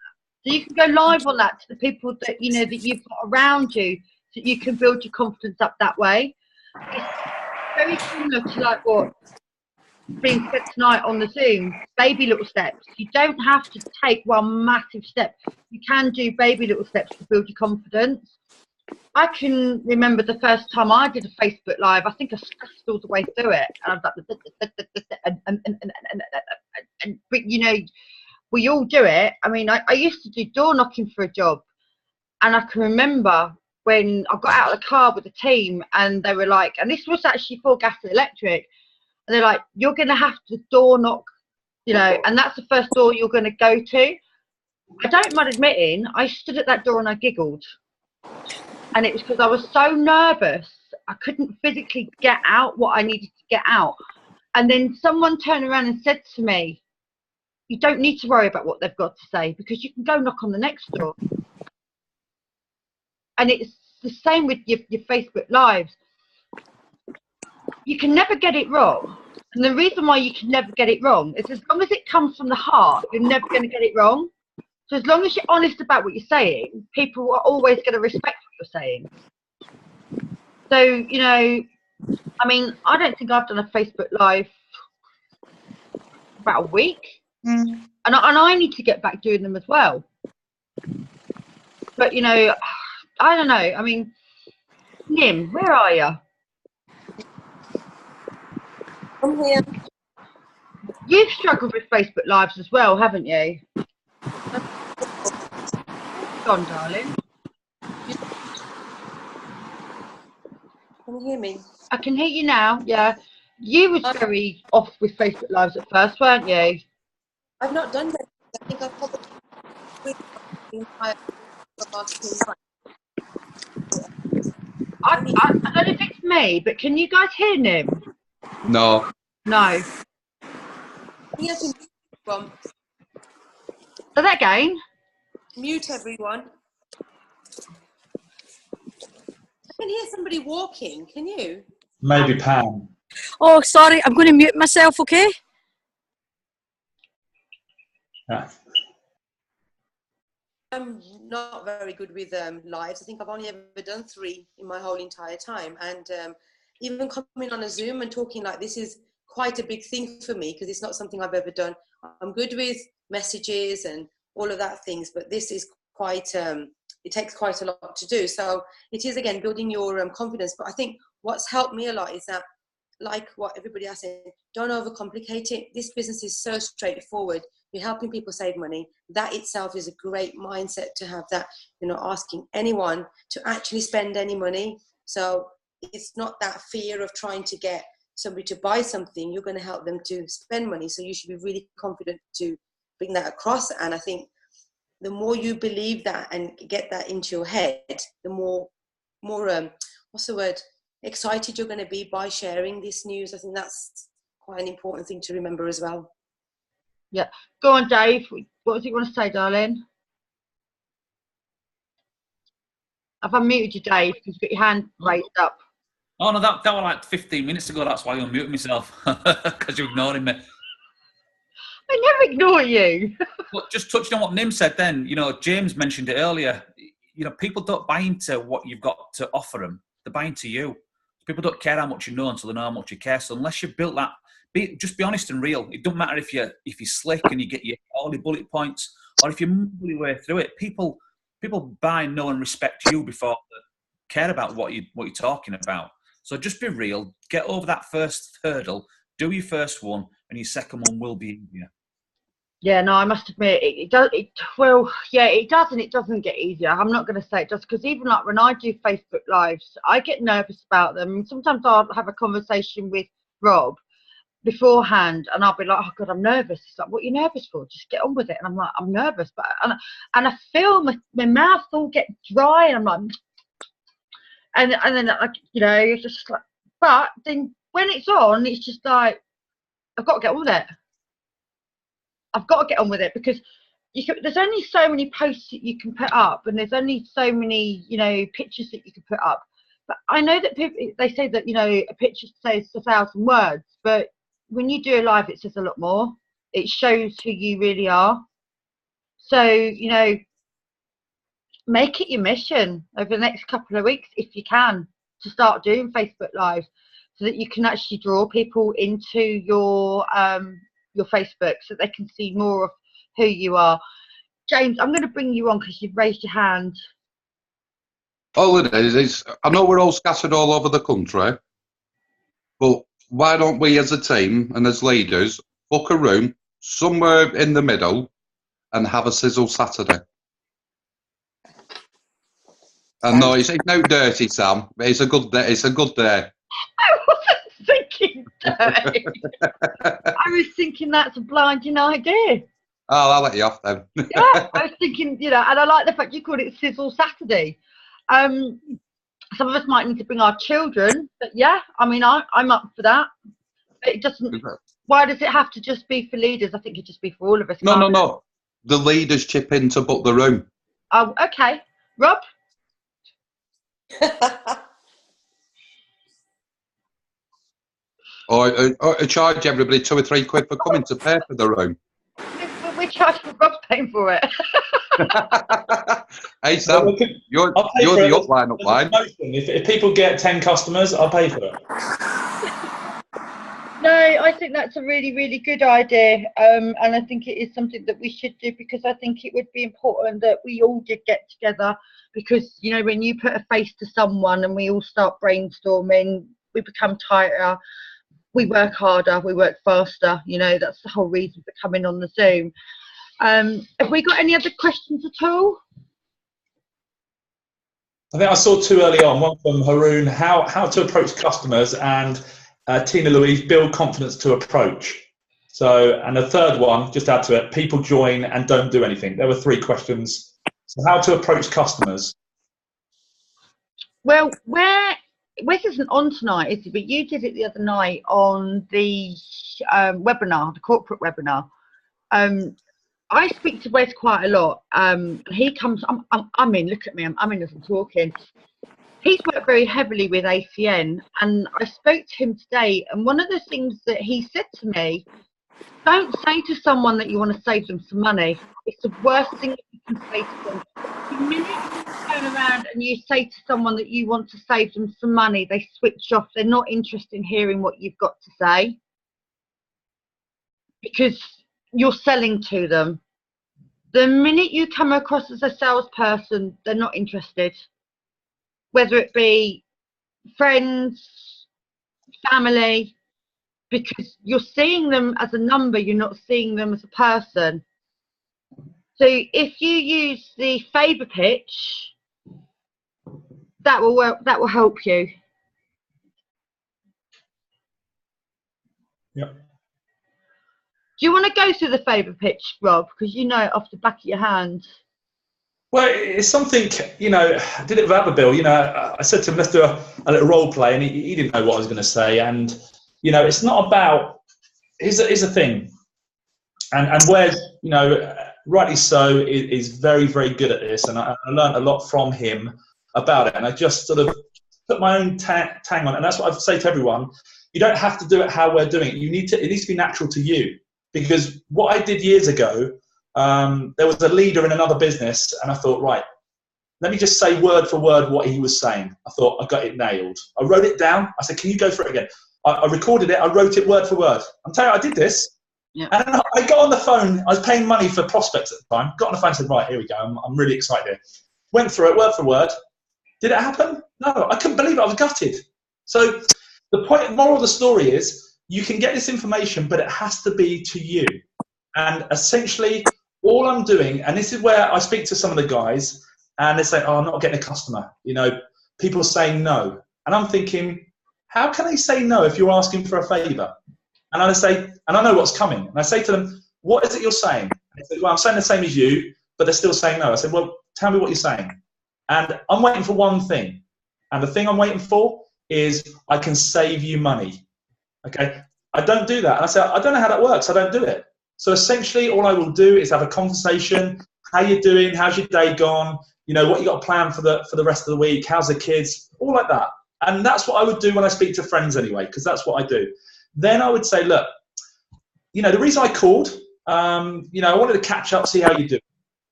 So you can go live on that to the people that you know that you've got around you, so you can build your confidence up that way. It's very similar to like what being said tonight on the Zoom, baby little steps. You don't have to take one massive step. You can do baby little steps to build your confidence. I can remember the first time I did a Facebook Live, I think I stressed all the way through it. And I was like, but you know, we all do it. I mean, I used to do door knocking for a job. And I can remember when I got out of the car with the team and they were like, and this was actually for gas and electric, and they're like, you're going to have to door knock, you know, and that's the first door you're going to go to. I don't mind admitting, I stood at that door and I giggled. And it was because I was so nervous, I couldn't physically get out what I needed to get out. And then someone turned around and said to me, you don't need to worry about what they've got to say because you can go knock on the next door. And it's the same with your Facebook Lives. You can never get it wrong. And the reason why you can never get it wrong is as long as it comes from the heart, you're never going to get it wrong. So as long as you're honest about what you're saying, people are always going to respect what you're saying. So, you know, I mean, I don't think I've done a Facebook Live about a week. And I need to get back doing them as well. But, you know, I don't know. I mean, Nim, where are you? I'm here. You've struggled with Facebook Lives as well, haven't you? Go on, darling. Can you hear me? I can hear you now, yeah. You was very off with Facebook Lives at first, weren't you? I've not done that. I think I've probably I don't know if it's me, but can you guys hear Nim? No. No. You have to mute everyone. Say that again? Mute everyone. I can hear somebody walking, can you? Maybe Pam. Oh, sorry, I'm going to mute myself, okay? Yeah. I'm not very good with lives. I think I've only ever done 3 in my whole entire time. And even coming on a Zoom and talking like this is quite a big thing for me because it's not something I've ever done. I'm good with messages and all of that things, but this is quite, it takes quite a lot to do. So it is, again, building your confidence. But I think what's helped me a lot is that, like what everybody else said, don't overcomplicate it. This business is so straightforward. You're helping people save money. That itself is a great mindset to have, that you're not asking anyone to actually spend any money. So it's not that fear of trying to get somebody to buy something. You're going to help them to spend money. So you should be really confident to bring that across. And I think the more you believe that and get that into your head, the more what's the word, excited you're going to be by sharing this news. I think that's quite an important thing to remember as well. Yeah. Go on, Dave. What was you want to say, darling? I've unmuted you, Dave, because you've got your hand raised up. Oh, no, that was like 15 minutes ago. That's why I unmuted myself, because you're ignoring me. I never ignore you. But just touching on what Nim said then, you know, James mentioned it earlier. You know, people don't buy into what you've got to offer them. They're buying to you. People don't care how much you know until they know how much you care. So unless you've built that, just be honest and real. It doesn't matter if you're slick and you get all the bullet points, or if you mumble your way through it. People buy, know, and respect you before they care about what you're talking about. So just be real. Get over that first hurdle. Do your first one, and your second one will be easier. Yeah, no, I must admit, it does. Well, yeah, it does, and it doesn't get easier. I'm not going to say it does, because even like when I do Facebook Lives, I get nervous about them. Sometimes I'll have a conversation with Rob beforehand, and I'll be like, "Oh God, I'm nervous." He's like, "What are you nervous for? Just get on with it." And I'm like, "I'm nervous," but and I feel my mouth all get dry, and I'm like, and then like, you know, it's just like, but then when it's on, it's just like, I've got to get on with it. I've got to get on with it, because there's only so many posts that you can put up, and there's only so many, you know, pictures that you can put up. But I know that people, they say that, you know, a picture says 1,000 words, but when you do a live, it says a lot more. It shows who you really are. So, you know, make it your mission over the next couple of weeks, if you can, to start doing Facebook Live, so that you can actually draw people into your Facebook, so they can see more of who you are. James, I'm going to bring you on because you've raised your hand. All it is, I know we're all scattered all over the country, but why don't we as a team and as leaders book a room somewhere in the middle and have a sizzle Saturday? And no, it's no dirty, Sam. It's a good day. It's a good day. I wasn't thinking dirty. I was thinking that's a blinding idea. Oh, I'll let you off then. Yeah, I was thinking, you know, and I like the fact you called it Sizzle Saturday. Some of us might need to bring our children, but yeah, I mean, I'm up for that. But it doesn't. Why does it have to just be for leaders? I think it just be for all of us. No. The leaders chip in to book the room. Oh, okay. Rob? or charge everybody £2 or £3 for coming to pay for the room. We're charging Rob's paying for it. Hey Sam, you're the upline. If people get 10 customers, I'll pay for it. No, I think that's a really, really good idea, and I think it is something that we should do, because I think it would be important that we all did get together, because, you know, when you put a face to someone and we all start brainstorming, we become tighter, we work harder, we work faster. You know, that's the whole reason for coming on the Zoom. Have we got any other questions at all? I think I saw two early on, one from Haroon, how to approach customers, and Tina Louise, build confidence to approach. So, and the third one, just add to it, people join and don't do anything. There were 3 questions. So how to approach customers. Well, Wes isn't on tonight, is he? But you did it the other night on the webinar, the corporate webinar. I speak to Wes quite a lot. He comes, I'm in, look at me, I'm in as I'm talking. He's worked very heavily with ACN, and I spoke to him today, and one of the things that he said to me, don't say to someone that you want to save them some money. It's the worst thing that you can say to them. The minute you turn around and you say to someone that you want to save them some money, they switch off. They're not interested in hearing what you've got to say because you're selling to them. The minute you come across as a salesperson, they're not interested. Whether it be friends, family, because you're seeing them as a number, you're not seeing them as a person. So if you use the favour pitch, that will work. That will help you. Yep. Do you want to go through the favour pitch, Rob? Because you know it off the back of your hand. Well, it's something, you know, I did it with Aberbill. You know, I said to him, let's do a little role play, and he didn't know what I was going to say. And, you know, it's not about, here's a thing. And Wes, you know, rightly so, is very, very good at this. And I learned a lot from him about it. And I just sort of put my own tang on it. And that's what I say to everyone. You don't have to do it how we're doing it. It needs to be natural to you. Because what I did years ago, there was a leader in another business, and I thought, right, let me just say word for word what he was saying. I thought, I got it nailed. I wrote it down. I said, can you go for it again? I recorded it. I wrote it word for word. I'm telling you, I did this. Yeah. And I got on the phone. I was paying money for prospects at the time. Got on the phone and said, right, here we go. I'm really excited here. Went through it word for word. Did it happen? No, I couldn't believe it. I was gutted. So the moral of the story is, you can get this information, but it has to be to you. And essentially, all I'm doing, and this is where I speak to some of the guys, and they say, oh, I'm not getting a customer. You know, people saying no. And I'm thinking, how can they say no if you're asking for a favour? And I say, and I know what's coming. And I say to them, what is it you're saying? And they say, well, I'm saying the same as you, but they're still saying no. I said, well, tell me what you're saying. And I'm waiting for one thing. And the thing I'm waiting for is I can save you money. Okay, I don't do that. And I say, I don't know how that works. I don't do it. So essentially, all I will do is have a conversation. How you doing? How's your day gone? You know, what you got planned for the rest of the week? How's the kids? All like that. And that's what I would do when I speak to friends anyway, because that's what I do. Then I would say, look, you know, the reason I called, you know, I wanted to catch up, see how you do.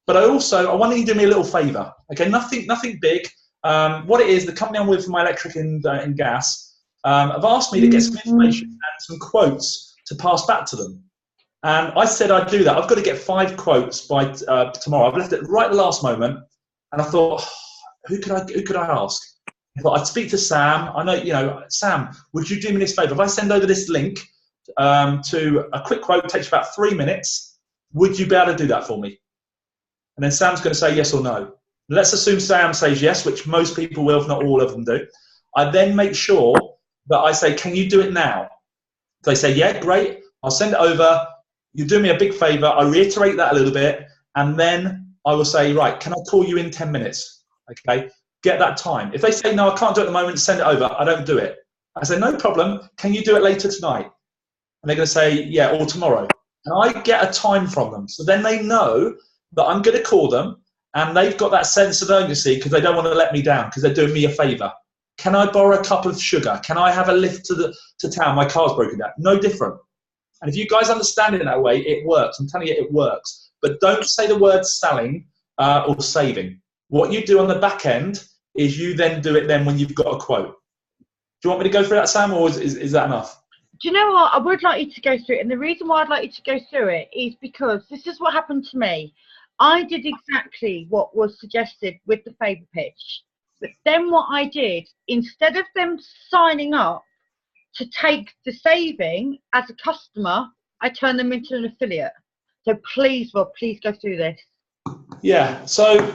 But I wanted you to do me a little favour. Okay, nothing big. What it is, the company I'm with for my electric and gas, have asked me to get some information and some quotes to pass back to them. And I said I'd do that. I've got to get 5 quotes by tomorrow. I've left it right at the last moment. And I thought, who could I ask? I thought I'd speak to Sam. I know, you know, Sam, would you do me this favour? If I send over this link to a quick quote, it takes about 3 minutes, would you be able to do that for me? And then Sam's going to say yes or no. Let's assume Sam says yes, which most people will, if not all of them do. I then make sure that I say, can you do it now? They say, yeah, great. I'll send it over. You do me a big favour. I reiterate that a little bit. And then I will say, right, can I call you in 10 minutes? Okay, get that time. If they say, no, I can't do it at the moment, send it over. I don't do it. I say, no problem. Can you do it later tonight? And they're going to say, yeah, or tomorrow. And I get a time from them. So then they know that I'm going to call them, and they've got that sense of urgency because they don't want to let me down because they're doing me a favour. Can I borrow a cup of sugar? Can I have a lift to town? My car's broken down. No different. And if you guys understand it in that way, it works. I'm telling you, it works. But don't say the word selling or saving. What you do on the back end is you then do it then when you've got a quote. Do you want me to go through that, Sam, or is that enough? Do you know what? I would like you to go through it. And the reason why I'd like you to go through it is because this is what happened to me. I did exactly what was suggested with the favour pitch. But then what I did, instead of them signing up to take the saving as a customer, I turned them into an affiliate. So please, Rob, please go through this. Yeah, so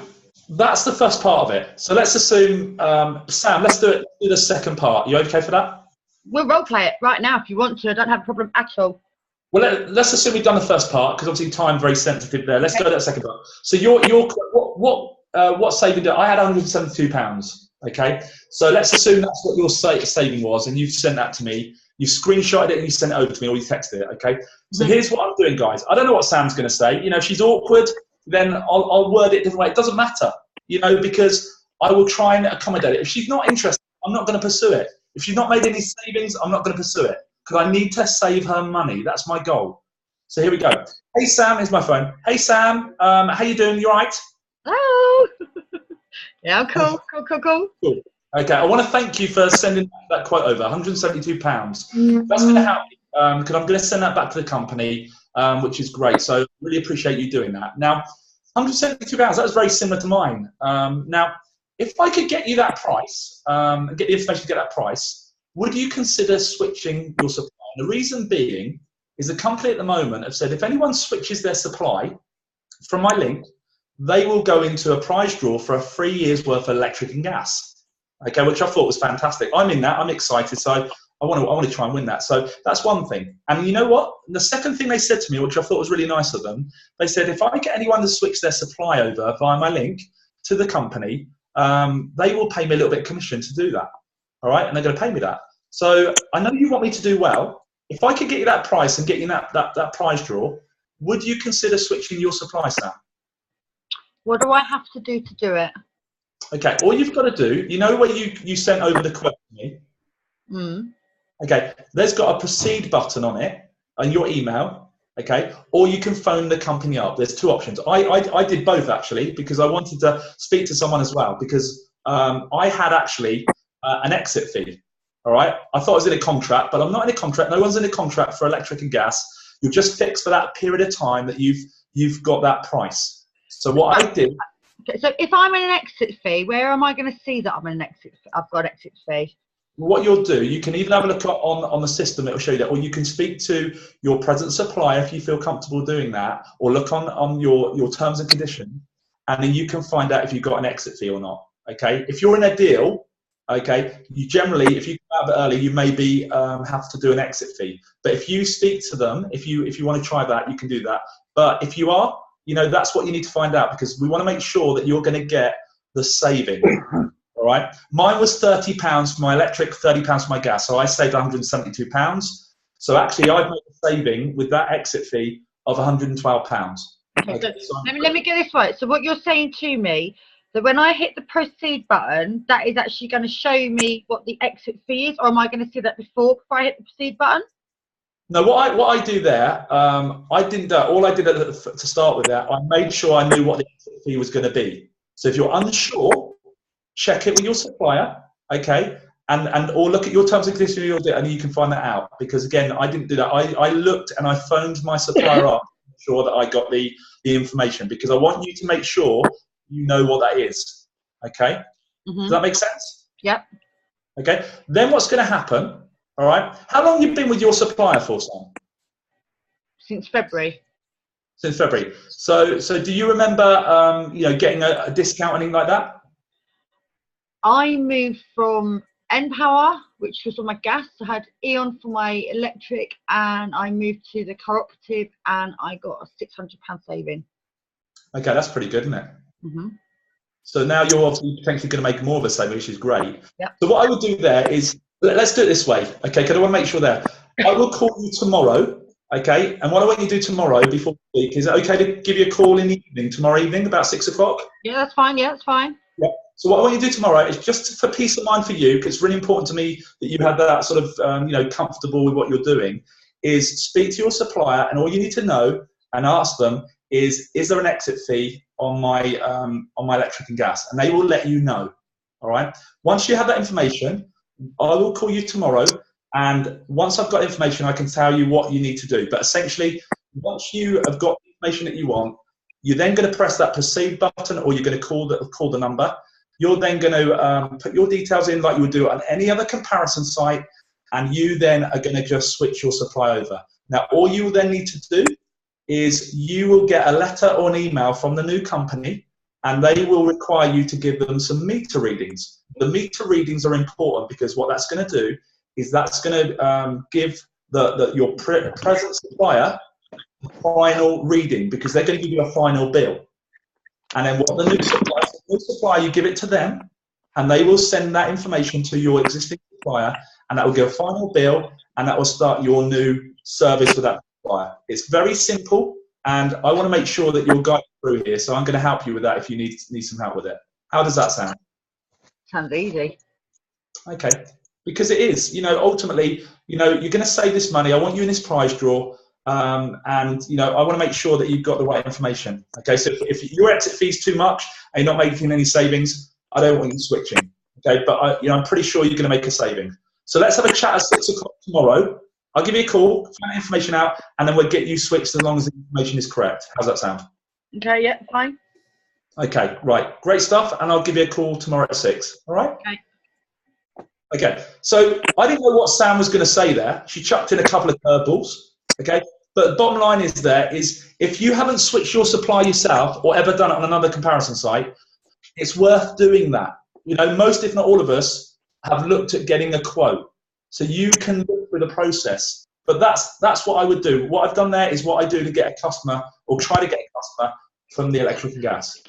that's the first part of it. So let's assume, Sam, let's do the second part. You okay for that? We'll role play it right now if you want to. I don't have a problem at all. Well, let's assume we've done the first part because obviously time's very sensitive there. Let's go to that second part. So what saving did I had £172? Okay, so let's assume that's what your saving was, and you've sent that to me. You've screenshotted it and you sent it over to me, or you texted it. Okay, so here's what I'm doing, guys. I don't know what Sam's going to say. You know, if she's awkward, then I'll word it a different way. It doesn't matter, you know, because I will try and accommodate it. If she's not interested, I'm not going to pursue it. If she's not made any savings, I'm not going to pursue it because I need to save her money. That's my goal. So here we go. Hey Sam, here's my phone. Hey Sam, how you doing? You all right? Hello. Yeah, cool. Cool. Okay, I want to thank you for sending that quote over, £172. That's going to help me because I'm going to send that back to the company, which is great. So really appreciate you doing that. Now, £172, that was very similar to mine. Now, if I could get you that price, and get the information to get that price, would you consider switching your supply? And the reason being is the company at the moment have said if anyone switches their supply from my link, they will go into a prize draw for a 3 years worth of electric and gas. Okay, which I thought was fantastic. I'm in that. I'm excited. So I want to try and win that. So that's one thing. And you know what? The second thing they said to me, which I thought was really nice of them, they said if I get anyone to switch their supply over via my link to the company, they will pay me a little bit of commission to do that. All right, and they're going to pay me that. So I know you want me to do well. If I could get you that price and get you that prize draw, would you consider switching your supply, Sam? What do I have to do it? Okay, all you've got to do, you know where you sent over the quote to me? Okay, there's got a proceed button on it, on your email, okay? Or you can phone the company up. There's two options. I did both, actually, because I wanted to speak to someone as well, because I had actually an exit fee, all right? I thought I was in a contract, but I'm not in a contract. No one's in a contract for electric and gas. You're just fixed for that period of time that you've got that price. So what I did... Okay, so if I'm in an exit fee, where am I going to see that I'm in an exit? I've got an exit fee. What you'll do, you can either have a look on the system, it will show you that, or you can speak to your present supplier if you feel comfortable doing that, or look on your terms and conditions, and then you can find out if you've got an exit fee or not. Okay, if you're in a deal, okay, you generally, if you come out of it early, you maybe have to do an exit fee. But if you speak to them, if you want to try that, you can do that. But if you are, you know, that's what you need to find out, because we want to make sure that you're going to get the saving. All right. Mine was £30 for my electric, £30 for my gas. So I saved £172. So actually, I've made a saving with that exit fee of £112. Okay, so let me get this right. So what you're saying to me, that when I hit the proceed button, that is actually going to show me what the exit fee is, or am I going to see that before I hit the proceed button? No, what I do there, I didn't. All I did to start with that, I made sure I knew what the exit fee was going to be. So if you're unsure, check it with your supplier, okay, or look at your terms and conditions, and you can find that out. Because again, I didn't do that. I looked and I phoned my supplier up to make sure that I got the information, because I want you to make sure you know what that is. Okay, Does that make sense? Yep. Okay. Then what's going to happen? All right. How long have you been with your supplier for, Sam? Since February. Since February. So do you remember, getting a discount or anything like that? I moved from Npower, which was on my gas. I had E.ON for my electric, and I moved to the cooperative, and I got a £600 saving. Okay, that's pretty good, isn't it? So now you're obviously potentially going to make more of a saving, which is great. Yep. So what I would do there is, let's do it this way, okay? Because I want to make sure there. I will call you tomorrow, okay? And what I want you to do tomorrow before we speak, is it okay to give you a call in the evening, tomorrow evening, about 6 o'clock? Yeah, that's fine. Yeah, that's fine. Yeah. So what I want you to do tomorrow is just for peace of mind for you, because it's really important to me that you have that sort of, comfortable with what you're doing, is speak to your supplier, and all you need to know and ask them is there an exit fee on my electric and gas? And they will let you know. All right. Once you have that information, I will call you tomorrow, and once I've got information, I can tell you what you need to do. But essentially, once you have got the information that you want, you're then going to press that proceed button, or you're going to call the number. You're then going to put your details in like you would do on any other comparison site, and you then are going to just switch your supply over. Now, all you will then need to do is you will get a letter or an email from the new company, and they will require you to give them some meter readings. The meter readings are important, because what that's going to do is that's going to give your present supplier a final reading, because they're going to give you a final bill. And then what the new supplier, you give it to them, and they will send that information to your existing supplier, and that will give a final bill, and that will start your new service with that supplier. It's very simple, and I want to make sure that you're guided through here, so I'm going to help you with that if you need some help with it. How does that sound? Sounds easy. Okay, because it is. Ultimately, you're going to save this money. I want you in this prize draw. and I want to make sure that you've got the right information. Okay, so if your exit fee is too much and you're not making any savings, I don't want you switching. Okay, but I'm pretty sure you're going to make a saving. So let's have a chat at 6 o'clock tomorrow. I'll give you a call, find the information out, and then we'll get you switched as long as the information is correct. How's that sound? Okay, yeah, fine. Okay, right, great stuff, and I'll give you a call tomorrow at 6. All right? Okay. Okay, so I didn't know what Sam was going to say there. She chucked in a couple of curveballs. Okay, but the bottom line is if you haven't switched your supply yourself or ever done it on another comparison site, it's worth doing that. Most, if not all of us, have looked at getting a quote, so you can look through the process. But that's what I would do. What I've done there is what I do to get a customer, or try to get a customer from the electric and gas.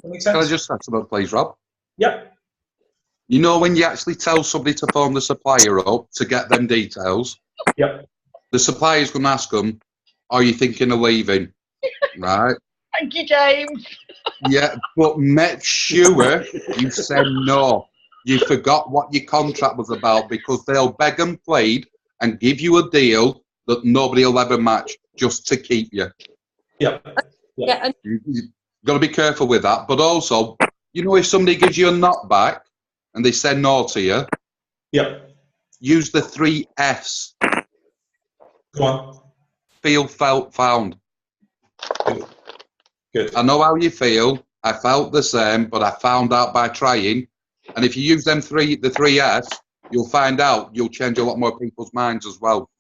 That make sense? Can I just ask about, please, Rob? Yep. When you actually tell somebody to phone the supplier up to get them details, yep, the supplier's going to ask them, are you thinking of leaving? Right? Thank you, James. Yeah, but make sure you say no. You forgot what your contract was about, because they'll beg and plead and give you a deal that nobody will ever match just to keep you. Yep. Yeah. You've got to be careful with that. But also, if somebody gives you a knockback and they say no to you, yep, use the 3 Fs. Go on. Feel, felt, found. Good. I know how you feel. I felt the same, but I found out by trying. And if you use the 3 Fs, you'll find out you'll change a lot more people's minds as well.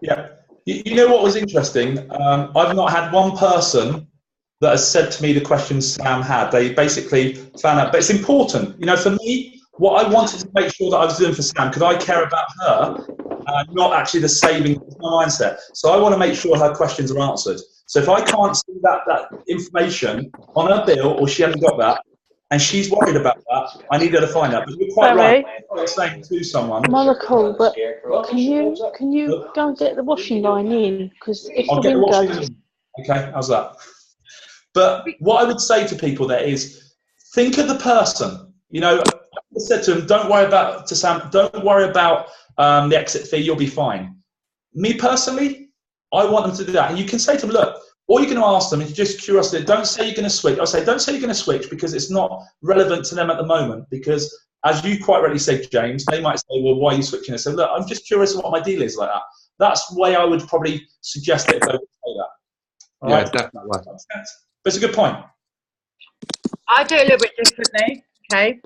Yeah. You know what was interesting? I've not had one person that has said to me the questions Sam had. They basically found out. But it's important. For me, what I wanted to make sure that I was doing for Sam, because I care about her, not actually the saving of my mindset. So I want to make sure her questions are answered. So if I can't see that information on her bill, or she hasn't got that, and she's worried about that, I need her to find that. But you're quite right. I'm saying to someone, I'm on a call, but can you go and get the washing line in? Because if I'll the get the washing windows... in. Okay, how's that? But what I would say to people there is, think of the person. I said to him, don't worry about the exit fee, you'll be fine. Me personally, I want them to do that. And you can say to them, look, all you're going to ask them is just curiosity. Don't say you're going to switch. I say, don't say you're going to switch, because it's not relevant to them at the moment. Because as you quite rightly said, James, they might say, well, why are you switching? I say, look, I'm just curious what my deal is like that. That's the way I would probably suggest it if they would say that. All Yeah, right? definitely. But it's a good point. I do it a little bit differently, okay?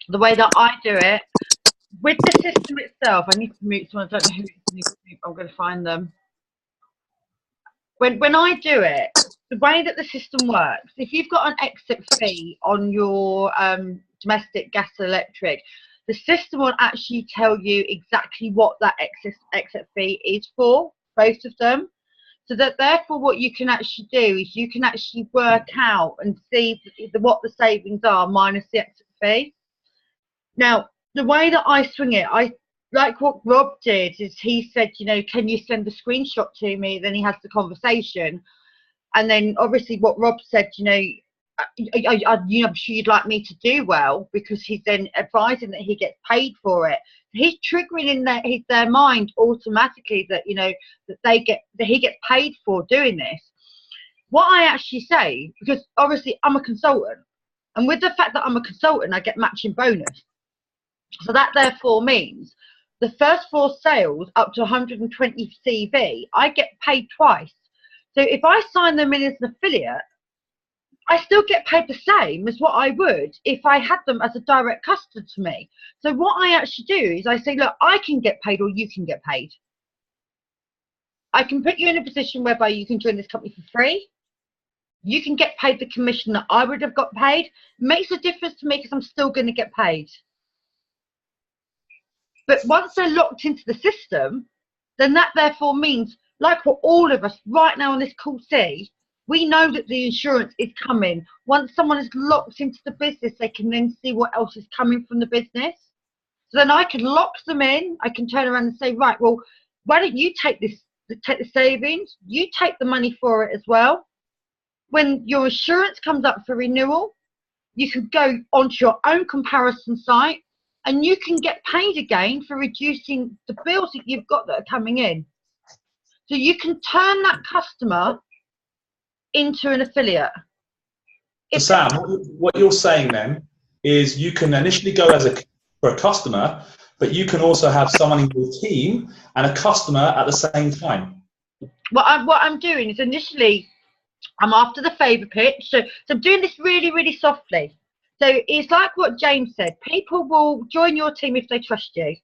The way that I do it, with the system itself, I need to mute someone. I don't know who needs to mute. I'm going to find them. When I do it, the way that the system works, if you've got an exit fee on your domestic gas and electric, the system will actually tell you exactly what that exit fee is for, both of them. So that therefore what you can actually do is you can actually work out and see what the savings are minus the exit fee. Now, the way that I swing it, I like what Rob did is he said, can you send a screenshot to me? Then he has the conversation. And then obviously what Rob said, I'm sure you'd like me to do well, because he's then advising that he gets paid for it. He's triggering in their mind automatically that that he gets paid for doing this. What I actually say, because obviously I'm a consultant, and with the fact that I'm a consultant, I get matching bonus. So that therefore means the first 4 sales up to 120 CV, I get paid twice. So if I sign them in as an affiliate, I still get paid the same as what I would if I had them as a direct customer to me. So what I actually do is I say, look, I can get paid or you can get paid. I can put you in a position whereby you can join this company for free. You can get paid the commission that I would have got paid. It makes a difference to me because I'm still going to get paid. But once they're locked into the system, then that therefore means, like what all of us right now on this call see, we know that the insurance is coming. Once someone is locked into the business, they can then see what else is coming from the business. So then I can lock them in. I can turn around and say, right, well, why don't you take the savings? You take the money for it as well. When your insurance comes up for renewal, you can go onto your own comparison site, and you can get paid again for reducing the bills that you've got that are coming in. So you can turn that customer into an affiliate. So Sam, what you're saying then is you can initially go for a customer, but you can also have someone in your team and a customer at the same time. What I'm doing is initially I'm after the favour pitch. So I'm doing this really, really softly. So it's like what James said. People will join your team if they trust you.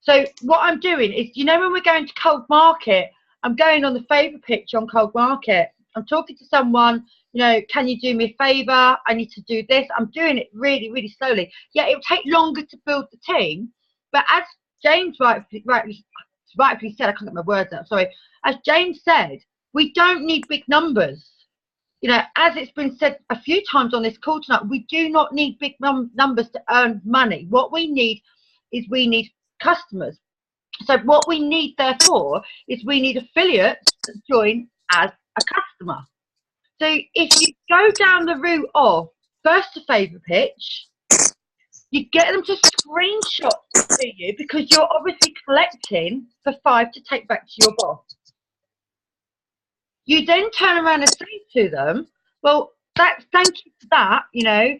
So what I'm doing is, you know, when we're going to Cold Market, I'm going on the favour pitch on Cold Market. I'm talking to someone, you know, can you do me a favour? I need to do this. I'm doing it really, really slowly. Yeah, it will take longer to build the team. But as James rightfully said, I can't get my words out, sorry. As James said, we don't need big numbers. You know, as it's been said a few times on this call tonight, we do not need big numbers to earn money. What we need is customers. So what we need, therefore, is we need affiliates to join as a customer. So if you go down the route of first a favour pitch, you get them to screenshot to you because you're obviously collecting for 5 to take back to your boss. You then turn around and say to them, well, thank you for that, you know,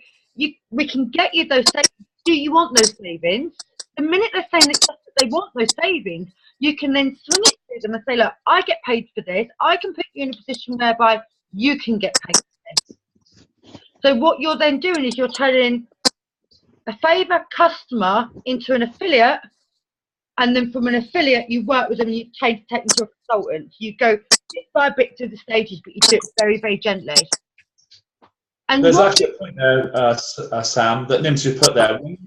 we can get you those savings. Do you want those savings? The minute they're saying that they want those savings, you can then swing it to them and say, look, I get paid for this. I can put you in a position whereby you can get paid for this. So what you're then doing is you're turning a favour customer into an affiliate, and then from an affiliate, you work with them and you take them to a consultant. You go bit by bit through the stages, but you do it very, very gently. And there's actually a point there, Sam, that Nims just put there. When you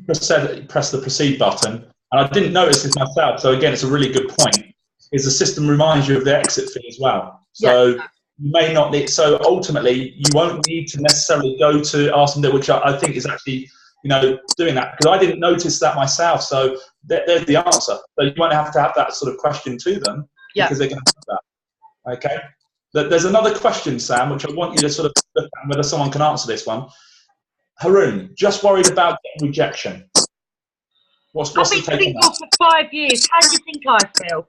press the proceed button, and I didn't notice this myself, so again, it's a really good point, is the system reminds you of the exit fee as well. So you may not need, so ultimately, you won't need to necessarily go to ask them, which I think is actually, you know, doing that, because I didn't notice that myself. So there's the answer. So you won't have to have that sort of question to them, because they're going to have that. Okay. There's another question, Sam, which I want you to sort of look at whether someone can answer this one. Haroon, just worried about getting rejection. What's the take on that? I've been single for 5 years. How do you think I feel?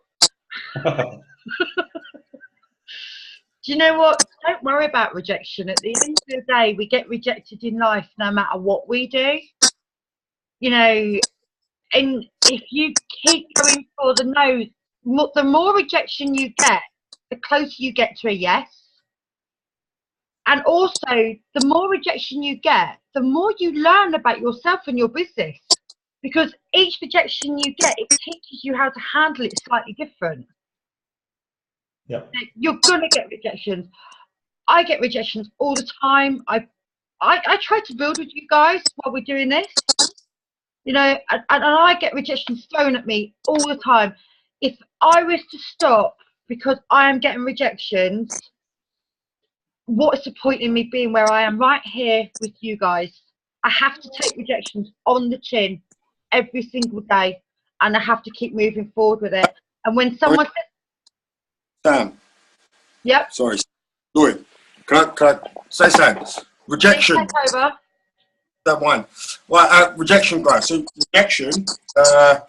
Do you know what? Don't worry about rejection. At the end of the day, we get rejected in life no matter what we do. You know, and if you keep going for the no, the more rejection you get, the closer you get to a yes. And also, the more rejection you get, the more you learn about yourself and your business. Because each rejection you get, it teaches you how to handle it slightly different. Yep. You're going to get rejections. I get rejections all the time. I try to build with you guys while we're doing this. You know, and I get rejections thrown at me all the time. If I was to stop because I am getting rejections, what's the point in me being where I am right here with you guys? I have to take rejections on the chin every single day, and I have to keep moving forward with it. And when someone says, Sam. Yep. Sorry. Louis, can I say something? Rejection. Don't mind. Well, rejection, guys. So rejection, the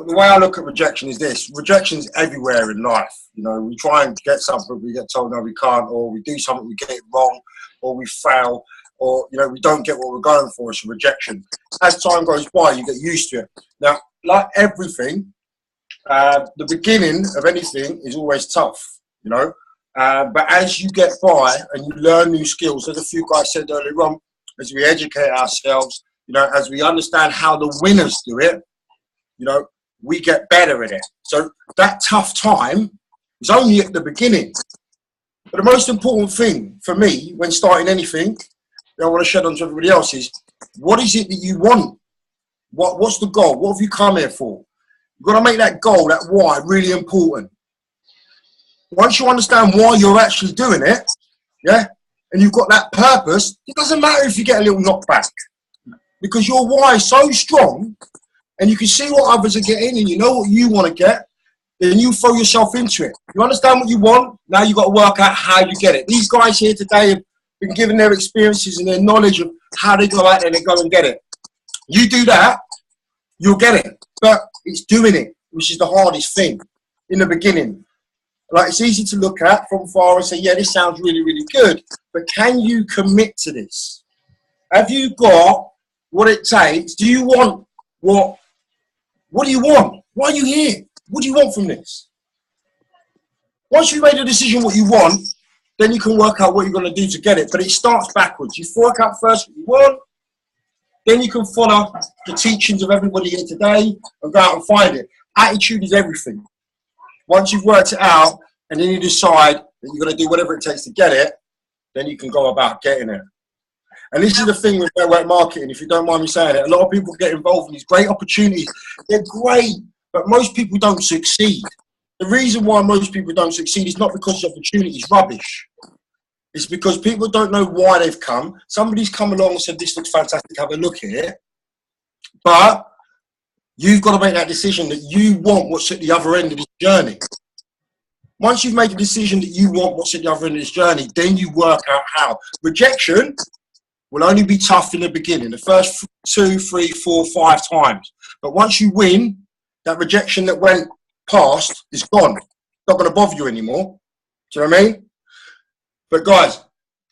way I look at rejection is this. Rejection is everywhere in life. You know, we try and get something, we get told no, we can't, or we do something, we get it wrong, or we fail, or, you know, we don't get what we're going for. It's a rejection. As time goes by, you get used to it. Now, like everything, the beginning of anything is always tough, you know. But as you get by and you learn new skills, as a few guys said earlier on, as we educate ourselves, you know, as we understand how the winners do it, you know, we get better at it. So that tough time is only at the beginning. But the most important thing for me when starting anything, I want to shed on to everybody else is, what is it that you want? What's the goal? What have you come here for? You've got to make that goal, that why, really important. Once you understand why you're actually doing it, yeah, and you've got that purpose, it doesn't matter if you get a little knockback, because your why is so strong, and you can see what others are getting, and you know what you want to get, then you throw yourself into it. You understand what you want, now you've got to work out how you get it. These guys here today have been given their experiences and their knowledge of how they go out there and they go and get it. You do that, you'll get it. But it's doing it, which is the hardest thing in the beginning. Like, it's easy to look at from far and say, yeah, this sounds really, really good. But can you commit to this? Have you got what it takes? Do you want what do you want? Why are you here? What do you want from this? Once you've made a decision what you want, then you can work out what you're going to do to get it. But it starts backwards. You work out first what you want, then you can follow the teachings of everybody here today and go out and find it. Attitude is everything. Once you've worked it out and then you decide that you're going to do whatever it takes to get it, then you can go about getting it. And this is the thing with network marketing, if you don't mind me saying it. A lot of people get involved in these great opportunities. They're great, but most people don't succeed. The reason why most people don't succeed is not because the opportunity is rubbish. It's because people don't know why they've come. Somebody's come along and said, this looks fantastic, have a look at it. But you've got to make that decision that you want what's at the other end of this journey. Once you've made a decision that you want what's at the other end of this journey, then you work out how. Rejection will only be tough in the beginning, the first 2, 3, 4, 5 times. But once you win, that rejection that went past is gone. It's not going to bother you anymore. Do you know what I mean? But guys,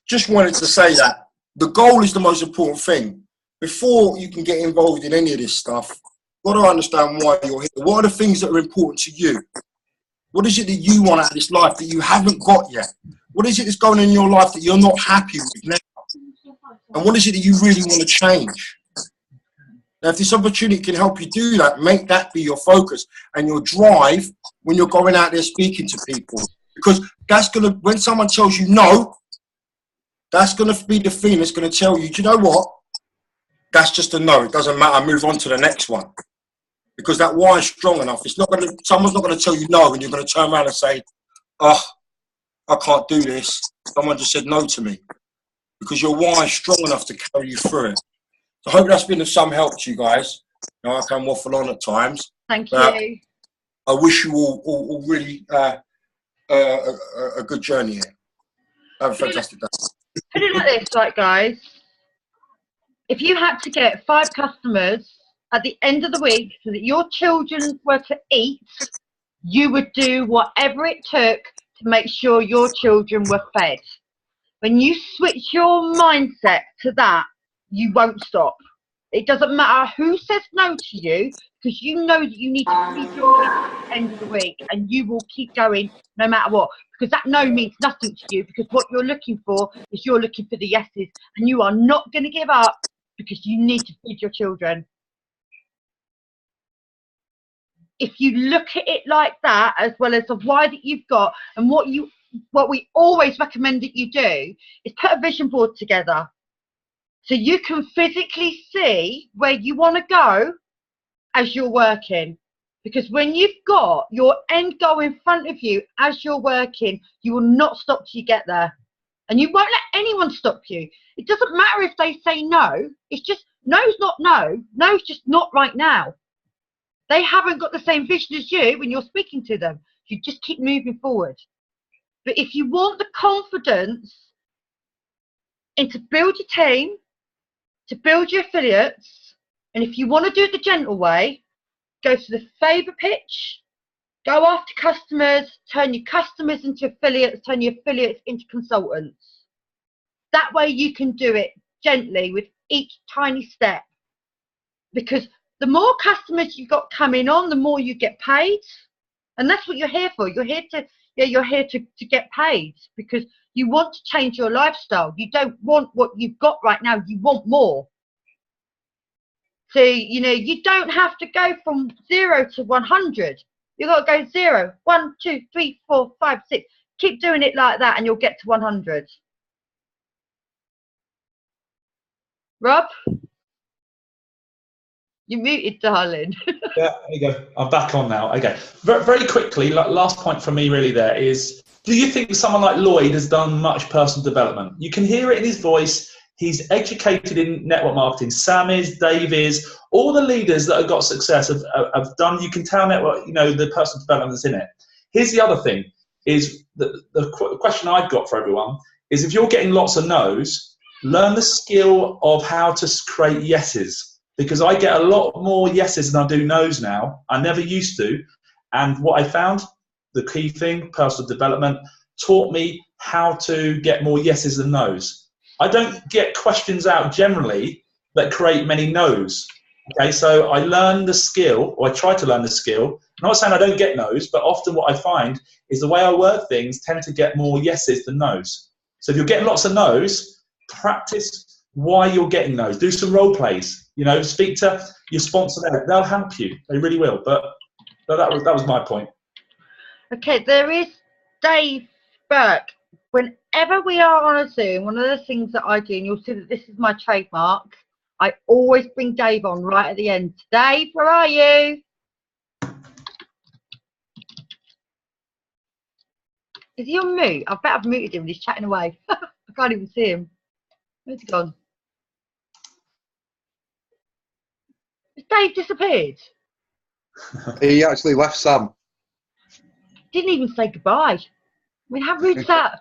just wanted to say that the goal is the most important thing. Before you can get involved in any of this stuff, you've got to understand why you're here. What are the things that are important to you? What is it that you want out of this life that you haven't got yet? What is it that's going on in your life that you're not happy with now? And what is it that you really want to change? Now, if this opportunity can help you do that, make that be your focus and your drive when you're going out there speaking to people. Because that's going to, when someone tells you no, that's going to be the thing that's going to tell you, do you know what? That's just a no. It doesn't matter. Move on to the next one. Because that why is strong enough. It's not going to, someone's not going to tell you no and you're going to turn around and say, oh, I can't do this. Someone just said no to me. Because your why is strong enough to carry you through it. So I hope that's been of some help to you guys. You know, I can waffle on at times. Thank you. I wish you all really a good journey here. Have a fantastic day. Put it like this, right, guys. If you had to get 5 customers at the end of the week so that your children were to eat, you would do whatever it took to make sure your children were fed. When you switch your mindset to that, you won't stop. It doesn't matter who says no to you, because you know that you need to feed your kids at the end of the week, and you will keep going no matter what, because that no means nothing to you, because what you're looking for is you're looking for the yeses, and you are not going to give up because you need to feed your children. If you look at it like that, as well as the why that you've got, and what we always recommend that you do is put a vision board together so you can physically see where you want to go as you're working. Because when you've got your end goal in front of you as you're working, you will not stop till you get there. And you won't let anyone stop you. It doesn't matter if they say no. It's just, no's not no. No's just not right now. They haven't got the same vision as you when you're speaking to them. You just keep moving forward. But if you want the confidence and to build your team, to build your affiliates, and if you want to do it the gentle way, go to the favour pitch, go after customers, turn your customers into affiliates, turn your affiliates into consultants. That way you can do it gently with each tiny step. Because the more customers you've got coming on, the more you get paid. And that's what you're here for. You're here to get paid, because you want to change your lifestyle. You don't want what you've got right now. You want more. So, you know, you don't have to go from 0 to 100. You've got to go 0, 1, 2, 3, 4, 5, 6. Keep doing it like that and you'll get to 100. Rob? You're muted, darling. Yeah, there you go. I'm back on now. Okay. Very quickly, last point from me really there is, do you think someone like Lloyd has done much personal development? You can hear it in his voice. He's educated in network marketing. Sam is, Dave is, all the leaders that have got success have done, you can tell network, you know, the personal development that's in it. Here's the other thing, is the question I've got for everyone is, if you're getting lots of no's, learn the skill of how to create yeses. because I get a lot more yeses than I do no's now. I never used to. And what I found, the key thing, personal development, taught me how to get more yeses than no's. I don't get questions out generally that create many no's. Okay, so I learned the skill, or I try to learn the skill. I'm not saying I don't get no's, but often what I find is the way I word things tend to get more yeses than no's. So if you're getting lots of no's, practice why you're getting no's. Do some role plays. You know, speak to your sponsor there. They'll help you. They really will. But that was my point. Okay, there is Dave Burke. Whenever we are on a Zoom, one of the things that I do, and you'll see that this is my trademark, I always bring Dave on right at the end. Dave, where are you? Is he on mute? I bet I've muted him and he's chatting away. I can't even see him. Where's he gone? Has Dave disappeared? He actually left, Sam. Didn't even say goodbye. I mean, how rude is that?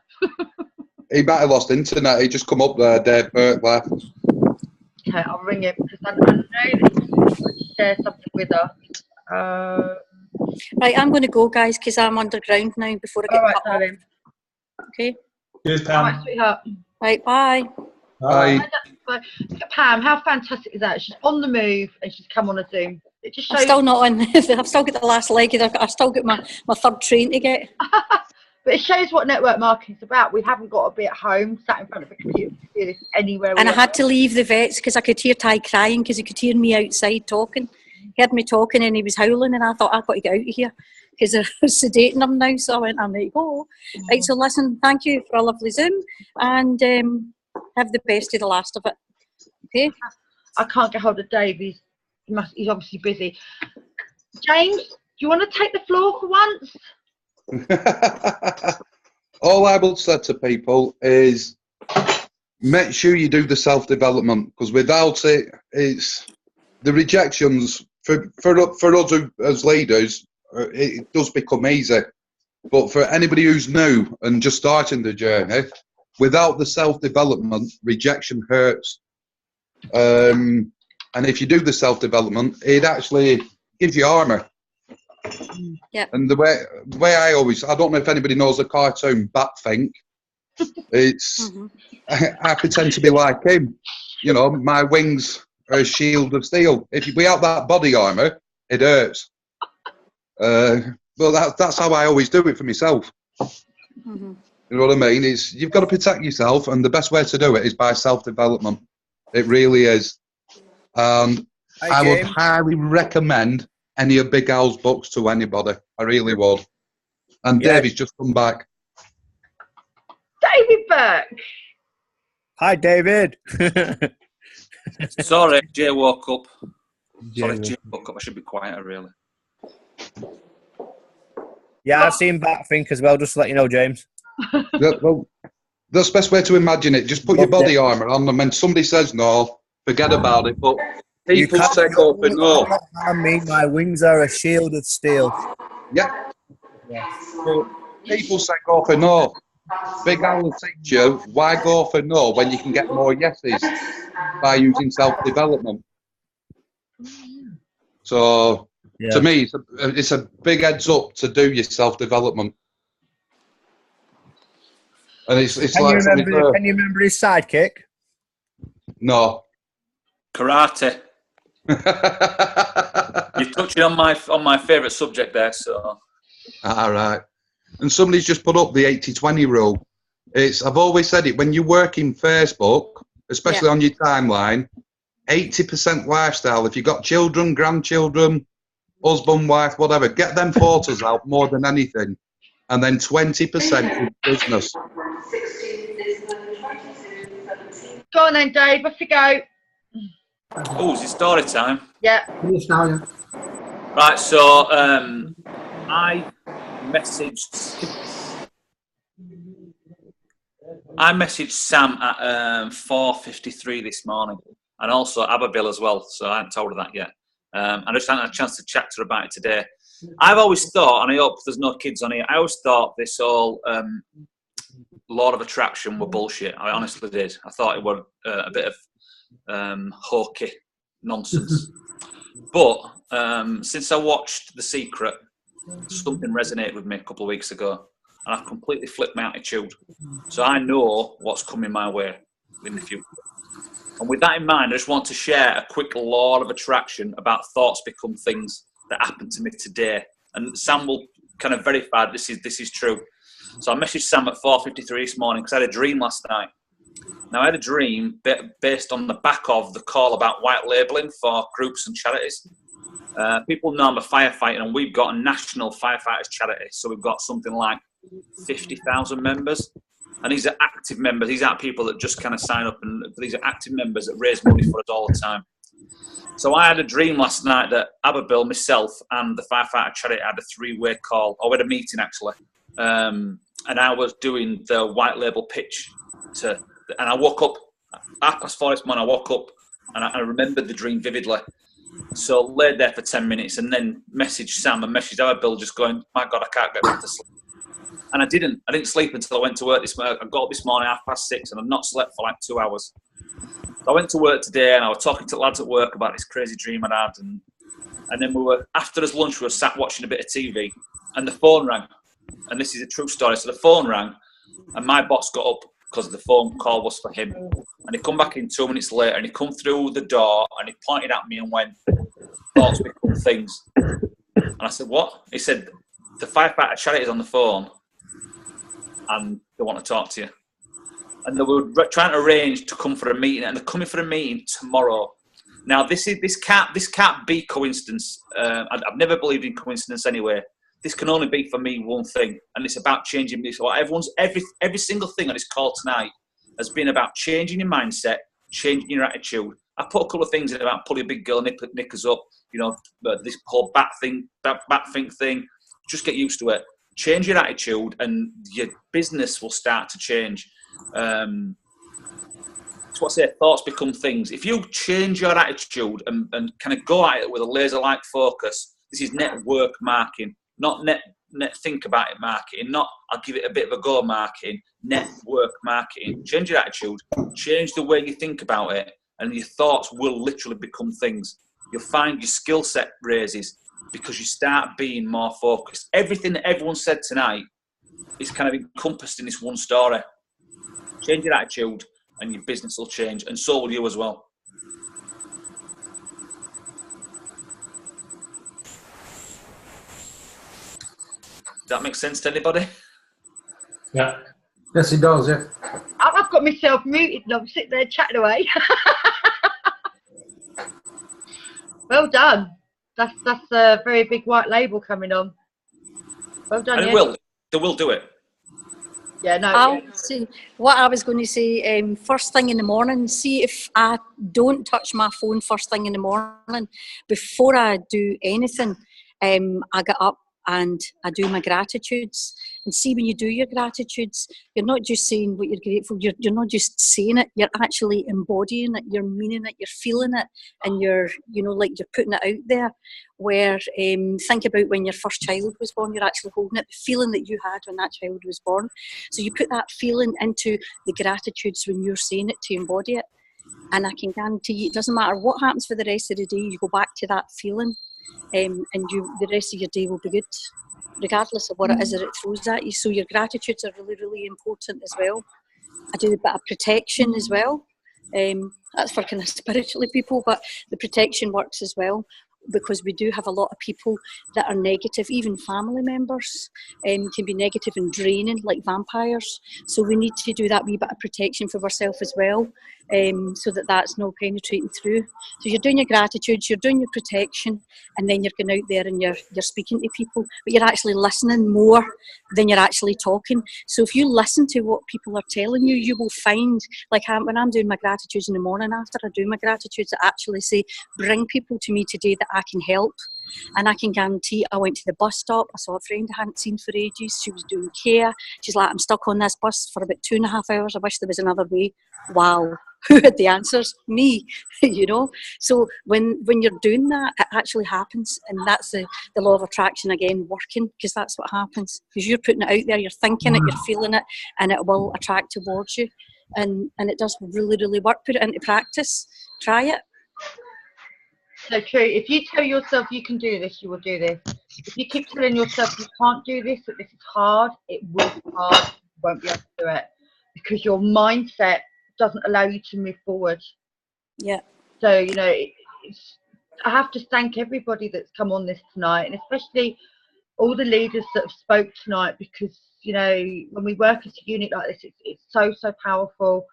He might have lost internet. He just come up there, Dave Burke left. Okay, I'll ring him because I know that he's going to share something with us. Right, I'm going to go, guys, because I'm underground now before I get cut off. Darling. Okay. Cheers, Pam. All right, sweetheart. Right, bye. Bye. Pam, how fantastic is that? She's on the move and she's come on a Zoom. It just shows. I'm still not on. I've still got the last leg. I've still got my third train to get. But it shows what network marketing is about. We haven't got to be at home, sat in front of a computer to do this anywhere. And I had to leave the vets because I could hear Ty crying because he could hear me outside talking. He heard me talking and he was howling, and I thought, I've got to get out of here because they're sedating him now. So I went, I'm ready to go. Right, so listen, thank you for a lovely Zoom, and have the best of the last of it. Okay. I can't get hold of Dave. He's obviously busy. James, do you want to take the floor for once? All I would say to people is make sure you do the self-development, because without it, it's the rejections for us as leaders. It does become easy, but for anybody who's new and just starting the journey, without the self-development, rejection hurts. And if you do the self-development, it actually gives you armour. Yeah. And the way I don't know if anybody knows the cartoon Batfink. It's I pretend to be like him. You know, my wings are a shield of steel. If we have that body armour, it hurts. Well, that's how I always do it for myself. You know what I mean? You've got to protect yourself, and the best way to do it is by self-development. It really is. And I would highly recommend any of Big Al's books to anybody. I really would. And David's just come back. David Burke. Hi, David. Sorry, Jay woke up. Sorry, Jay woke up. I should be quieter, really. Yeah, I've seen Batfink as well, just to let you know, James. Well, that's the best way to imagine it. Just put your body armour on them, and somebody says no, forget about it. But people say go for no. I mean, my wings are a shield of steel. Yeah. But people say go for no. Big Al will teach you why go for no when you can get more yeses by using self-development. So to me, it's a big heads up to do your self-development. And it's Can like you remember his sidekick? No. Karate. You're touching on my favourite subject there, so. All right. And somebody's just put up the 80-20 rule. I've always said it, when you work in Facebook, especially on your timeline, 80% lifestyle. If you've got children, grandchildren, husband, wife, whatever, get them photos out more than anything. And then 20% is business. Go on then, Dave. Off you go. Oh, is it story time? Yeah. Right, so I messaged Sam at 4:53 this morning, and also Ababil as well, so I haven't told her that yet. I just hadn't had a chance to chat to her about it today. I've always thought, and I hope there's no kids on here, I always thought this whole Law of Attraction were bullshit. I honestly did. I thought it was a bit of hokey nonsense. But since I watched The Secret, something resonated with me a couple of weeks ago, and I've completely flipped my attitude. So I know what's coming my way in the future. And with that in mind, I just want to share a quick law of attraction about thoughts become things that happened to me today. And Sam will kind of verify this is true. So I messaged Sam at 4:53 this morning because I had a dream last night. Now, I had a dream based on the back of the call about white labelling for groups and charities. People know I'm a firefighter, and we've got a national firefighters charity. So we've got something like 50,000 members. And these are active members. These aren't people that just kind of sign up. And these are active members that raise money for us all the time. So I had a dream last night that Aberbill, myself, and the firefighter charity had a three-way call. Or we had a meeting, actually. And I was doing the white label pitch and I woke up, 4:30 this morning, I woke up and I remembered the dream vividly. So laid there for 10 minutes and then messaged Sam and messaged Aberbill just going, my God, I can't get back to sleep. And I didn't sleep until I went to work this morning. I got up this morning 6:30 and I've not slept for like 2 hours. So I went to work today and I was talking to lads at work about this crazy dream I'd had. And then after his lunch, we were sat watching a bit of TV and the phone rang. And this is a true story. So the phone rang and my boss got up because the phone call was for him. And he come back in 2 minutes later and he come through the door and he pointed at me and went, thoughts become things. And I said, what? He said, the firefighter charity is on the phone and they want to talk to you. And they were trying to arrange to come for a meeting and they're coming for a meeting tomorrow. Now, this can't be coincidence. I've never believed in coincidence anyway. This can only be for me one thing, and it's about changing this. So every single thing on this call tonight has been about changing your mindset, changing your attitude. I put a couple of things in about pulling a big girl knickers up, this whole bat think thing. Just get used to it. Change your attitude, and your business will start to change. That's what I say. Thoughts become things. If you change your attitude and kind of go at it with a laser-like focus, this is network marketing. Not net think about it marketing, not I'll give it a bit of a go marketing, network marketing. Change your attitude, change the way you think about it, and your thoughts will literally become things. You'll find your skill set raises because you start being more focused. Everything that everyone said tonight is kind of encompassed in this one story. Change your attitude and your business will change, and so will you as well. Does that make sense to anybody? Yeah. Yes, it does, yeah. I've got myself muted and I'm sitting there chatting away. Well done. That's a very big white label coming on. Well done. And they will do it. Yeah, no. I'll see what I was going to say. First thing in the morning, see if I don't touch my phone first thing in the morning. Before I do anything, I get up and I do my gratitudes. And see, when you do your gratitudes, you're not just saying what you're grateful, you're not just saying it, you're actually embodying it, you're meaning it, you're feeling it, and you're putting it out there. Where, think about when your first child was born, you're actually holding it, the feeling that you had when that child was born. So you put that feeling into the gratitudes when you're saying it to embody it. And I can guarantee you, it doesn't matter what happens for the rest of the day, you go back to that feeling. And the rest of your day will be good, regardless of what it is that it throws at you. So your gratitudes are really, really important as well. I do a bit of protection as well. That's for kind of spiritually people, but the protection works as well, because we do have a lot of people that are negative, even family members can be negative and draining like vampires. So we need to do that wee bit of protection for ourselves as well, so that that's not penetrating through. So you're doing your gratitudes, you're doing your protection, and then you're going out there and you're speaking to people, but you're actually listening more than you're actually talking. So if you listen to what people are telling you, you will find, like when I'm doing my gratitudes in the morning, after I do my gratitudes, I actually say, bring people to me today that I can help. And I can guarantee, I went to the bus stop, I saw a friend I hadn't seen for ages, she was doing care, she's like, I'm stuck on this bus for about 2.5 hours, I wish there was another way. Wow, who had the answers? Me, So when you're doing that, it actually happens, and that's the law of attraction again working, because that's what happens, because you're putting it out there, you're thinking it, you're feeling it, and it will attract towards you, and it does really, really work. Put it into practice, try it. So true. If you tell yourself you can do this, you will do this. If you keep telling yourself you can't do this, that this is hard, it will be hard. You won't be able to do it because your mindset doesn't allow you to move forward. Yeah. So, you know, I have to thank everybody that's come on this tonight, and especially all the leaders that have spoke tonight, because, you know, when we work as a unit like this, it's so, so powerful.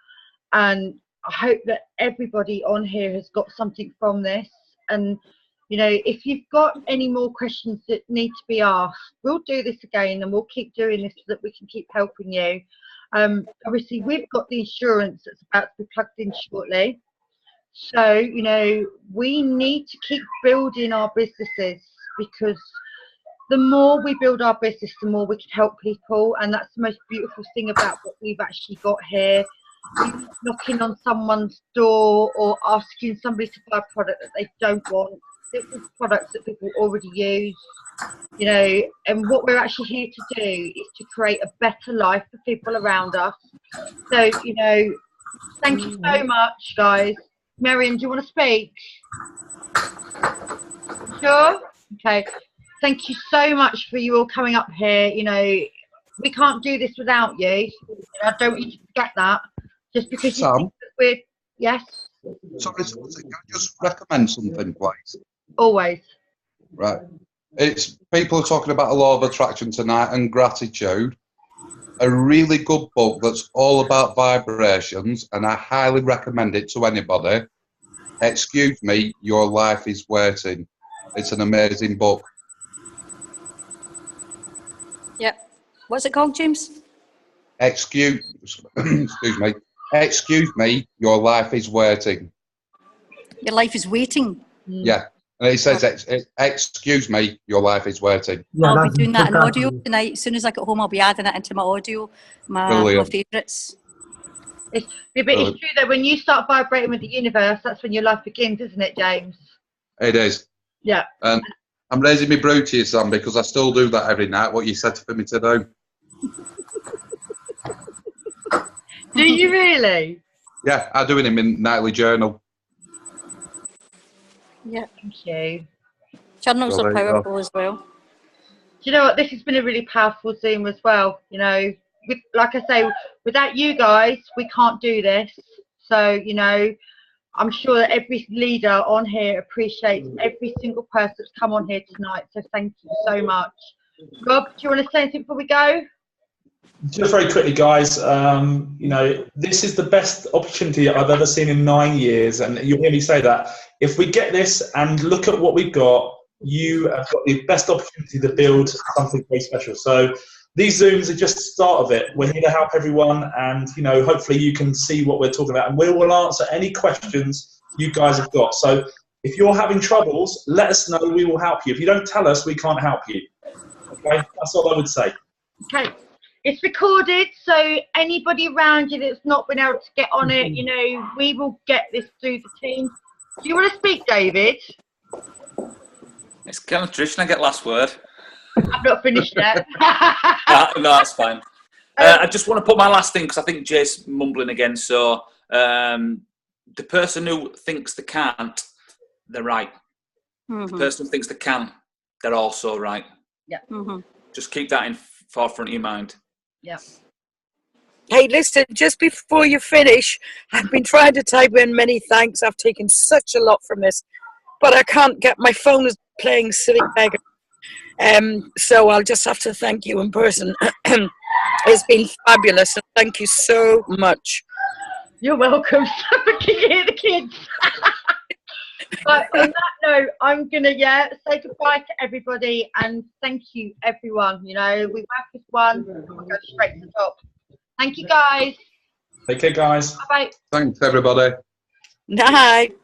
And I hope that everybody on here has got something from this. And, you know, if you've got any more questions that need to be asked, we'll do this again and we'll keep doing this so that we can keep helping you. Obviously, we've got the insurance that's about to be plugged in shortly. So, you know, we need to keep building our businesses, because the more we build our business, the more we can help people. And that's the most beautiful thing about what we've actually got here. Knocking on someone's door or asking somebody to buy a product that they don't want. This is products that people already use, you know, and what we're actually here to do is to create a better life for people around us. So, you know, thank you so much, guys. Miriam, do you want to speak? Sure? Okay. Thank you so much for you all coming up here. You know, we can't do this without you. I don't want you to forget that. Just because you think that we're... Yes? Sorry, can I just recommend something, please? Always. Right. It's people are talking about a law of attraction tonight and gratitude. A really good book that's all about vibrations, and I highly recommend it to anybody. Excuse Me, Your Life is Waiting. It's an amazing book. Yep. What's it called, James? Excuse me. Excuse me, your life is waiting. Your life is waiting. Yeah. And it says, excuse me, your life is waiting. Yeah, I'll be doing that in audio tonight. As soon as I get home, I'll be adding it into my audio, my favourites. It's true that when you start vibrating with the universe, that's when your life begins, isn't it, James? It is. Yeah. And I'm raising my brew to you, Sam, because I still do that every night, what you said for me to do. Do you really? Yeah, I do it in my nightly journal. Yeah. Thank you. Journals are powerful as well. Do you know what? This has been a really powerful Zoom as well. You know, like I say, without you guys, we can't do this. So, you know, I'm sure that every leader on here appreciates every single person that's come on here tonight. So thank you so much. Rob, do you want to say anything before we go? Just very quickly, guys, you know, this is the best opportunity I've ever seen in 9 years, and you'll hear me say that. If we get this and look at what we've got, you have got the best opportunity to build something very special. So these Zooms are just the start of it. We're here to help everyone, and, you know, hopefully you can see what we're talking about, and we will answer any questions you guys have got. So if you're having troubles, let us know. We will help you. If you don't tell us, we can't help you. Okay, that's all I would say. Okay. It's recorded, so anybody around you that's not been able to get on it, you know, we will get this through the team. Do you want to speak, David? It's kind of tradition. I get last word. I've not finished yet. No, that's fine. I just want to put my last thing, because I think Jay's mumbling again. So the person who thinks they can't, they're right. The person who thinks they can, they're also right. Yeah. Just keep that in forefront of your mind. Yeah. Hey, listen, just before you finish, I've been trying to type in many thanks. I've taken such a lot from this, but I can't get, my phone is playing silly beggar. So I'll just have to thank you in person. It's been fabulous. Thank you so much. You're welcome. Can you hear the kids? But on that note, I'm going to, say goodbye to everybody and thank you, everyone. You know, we work as one, we'll go straight to the top. Thank you, guys. Take care, guys. Bye-bye. Thanks, everybody. Night.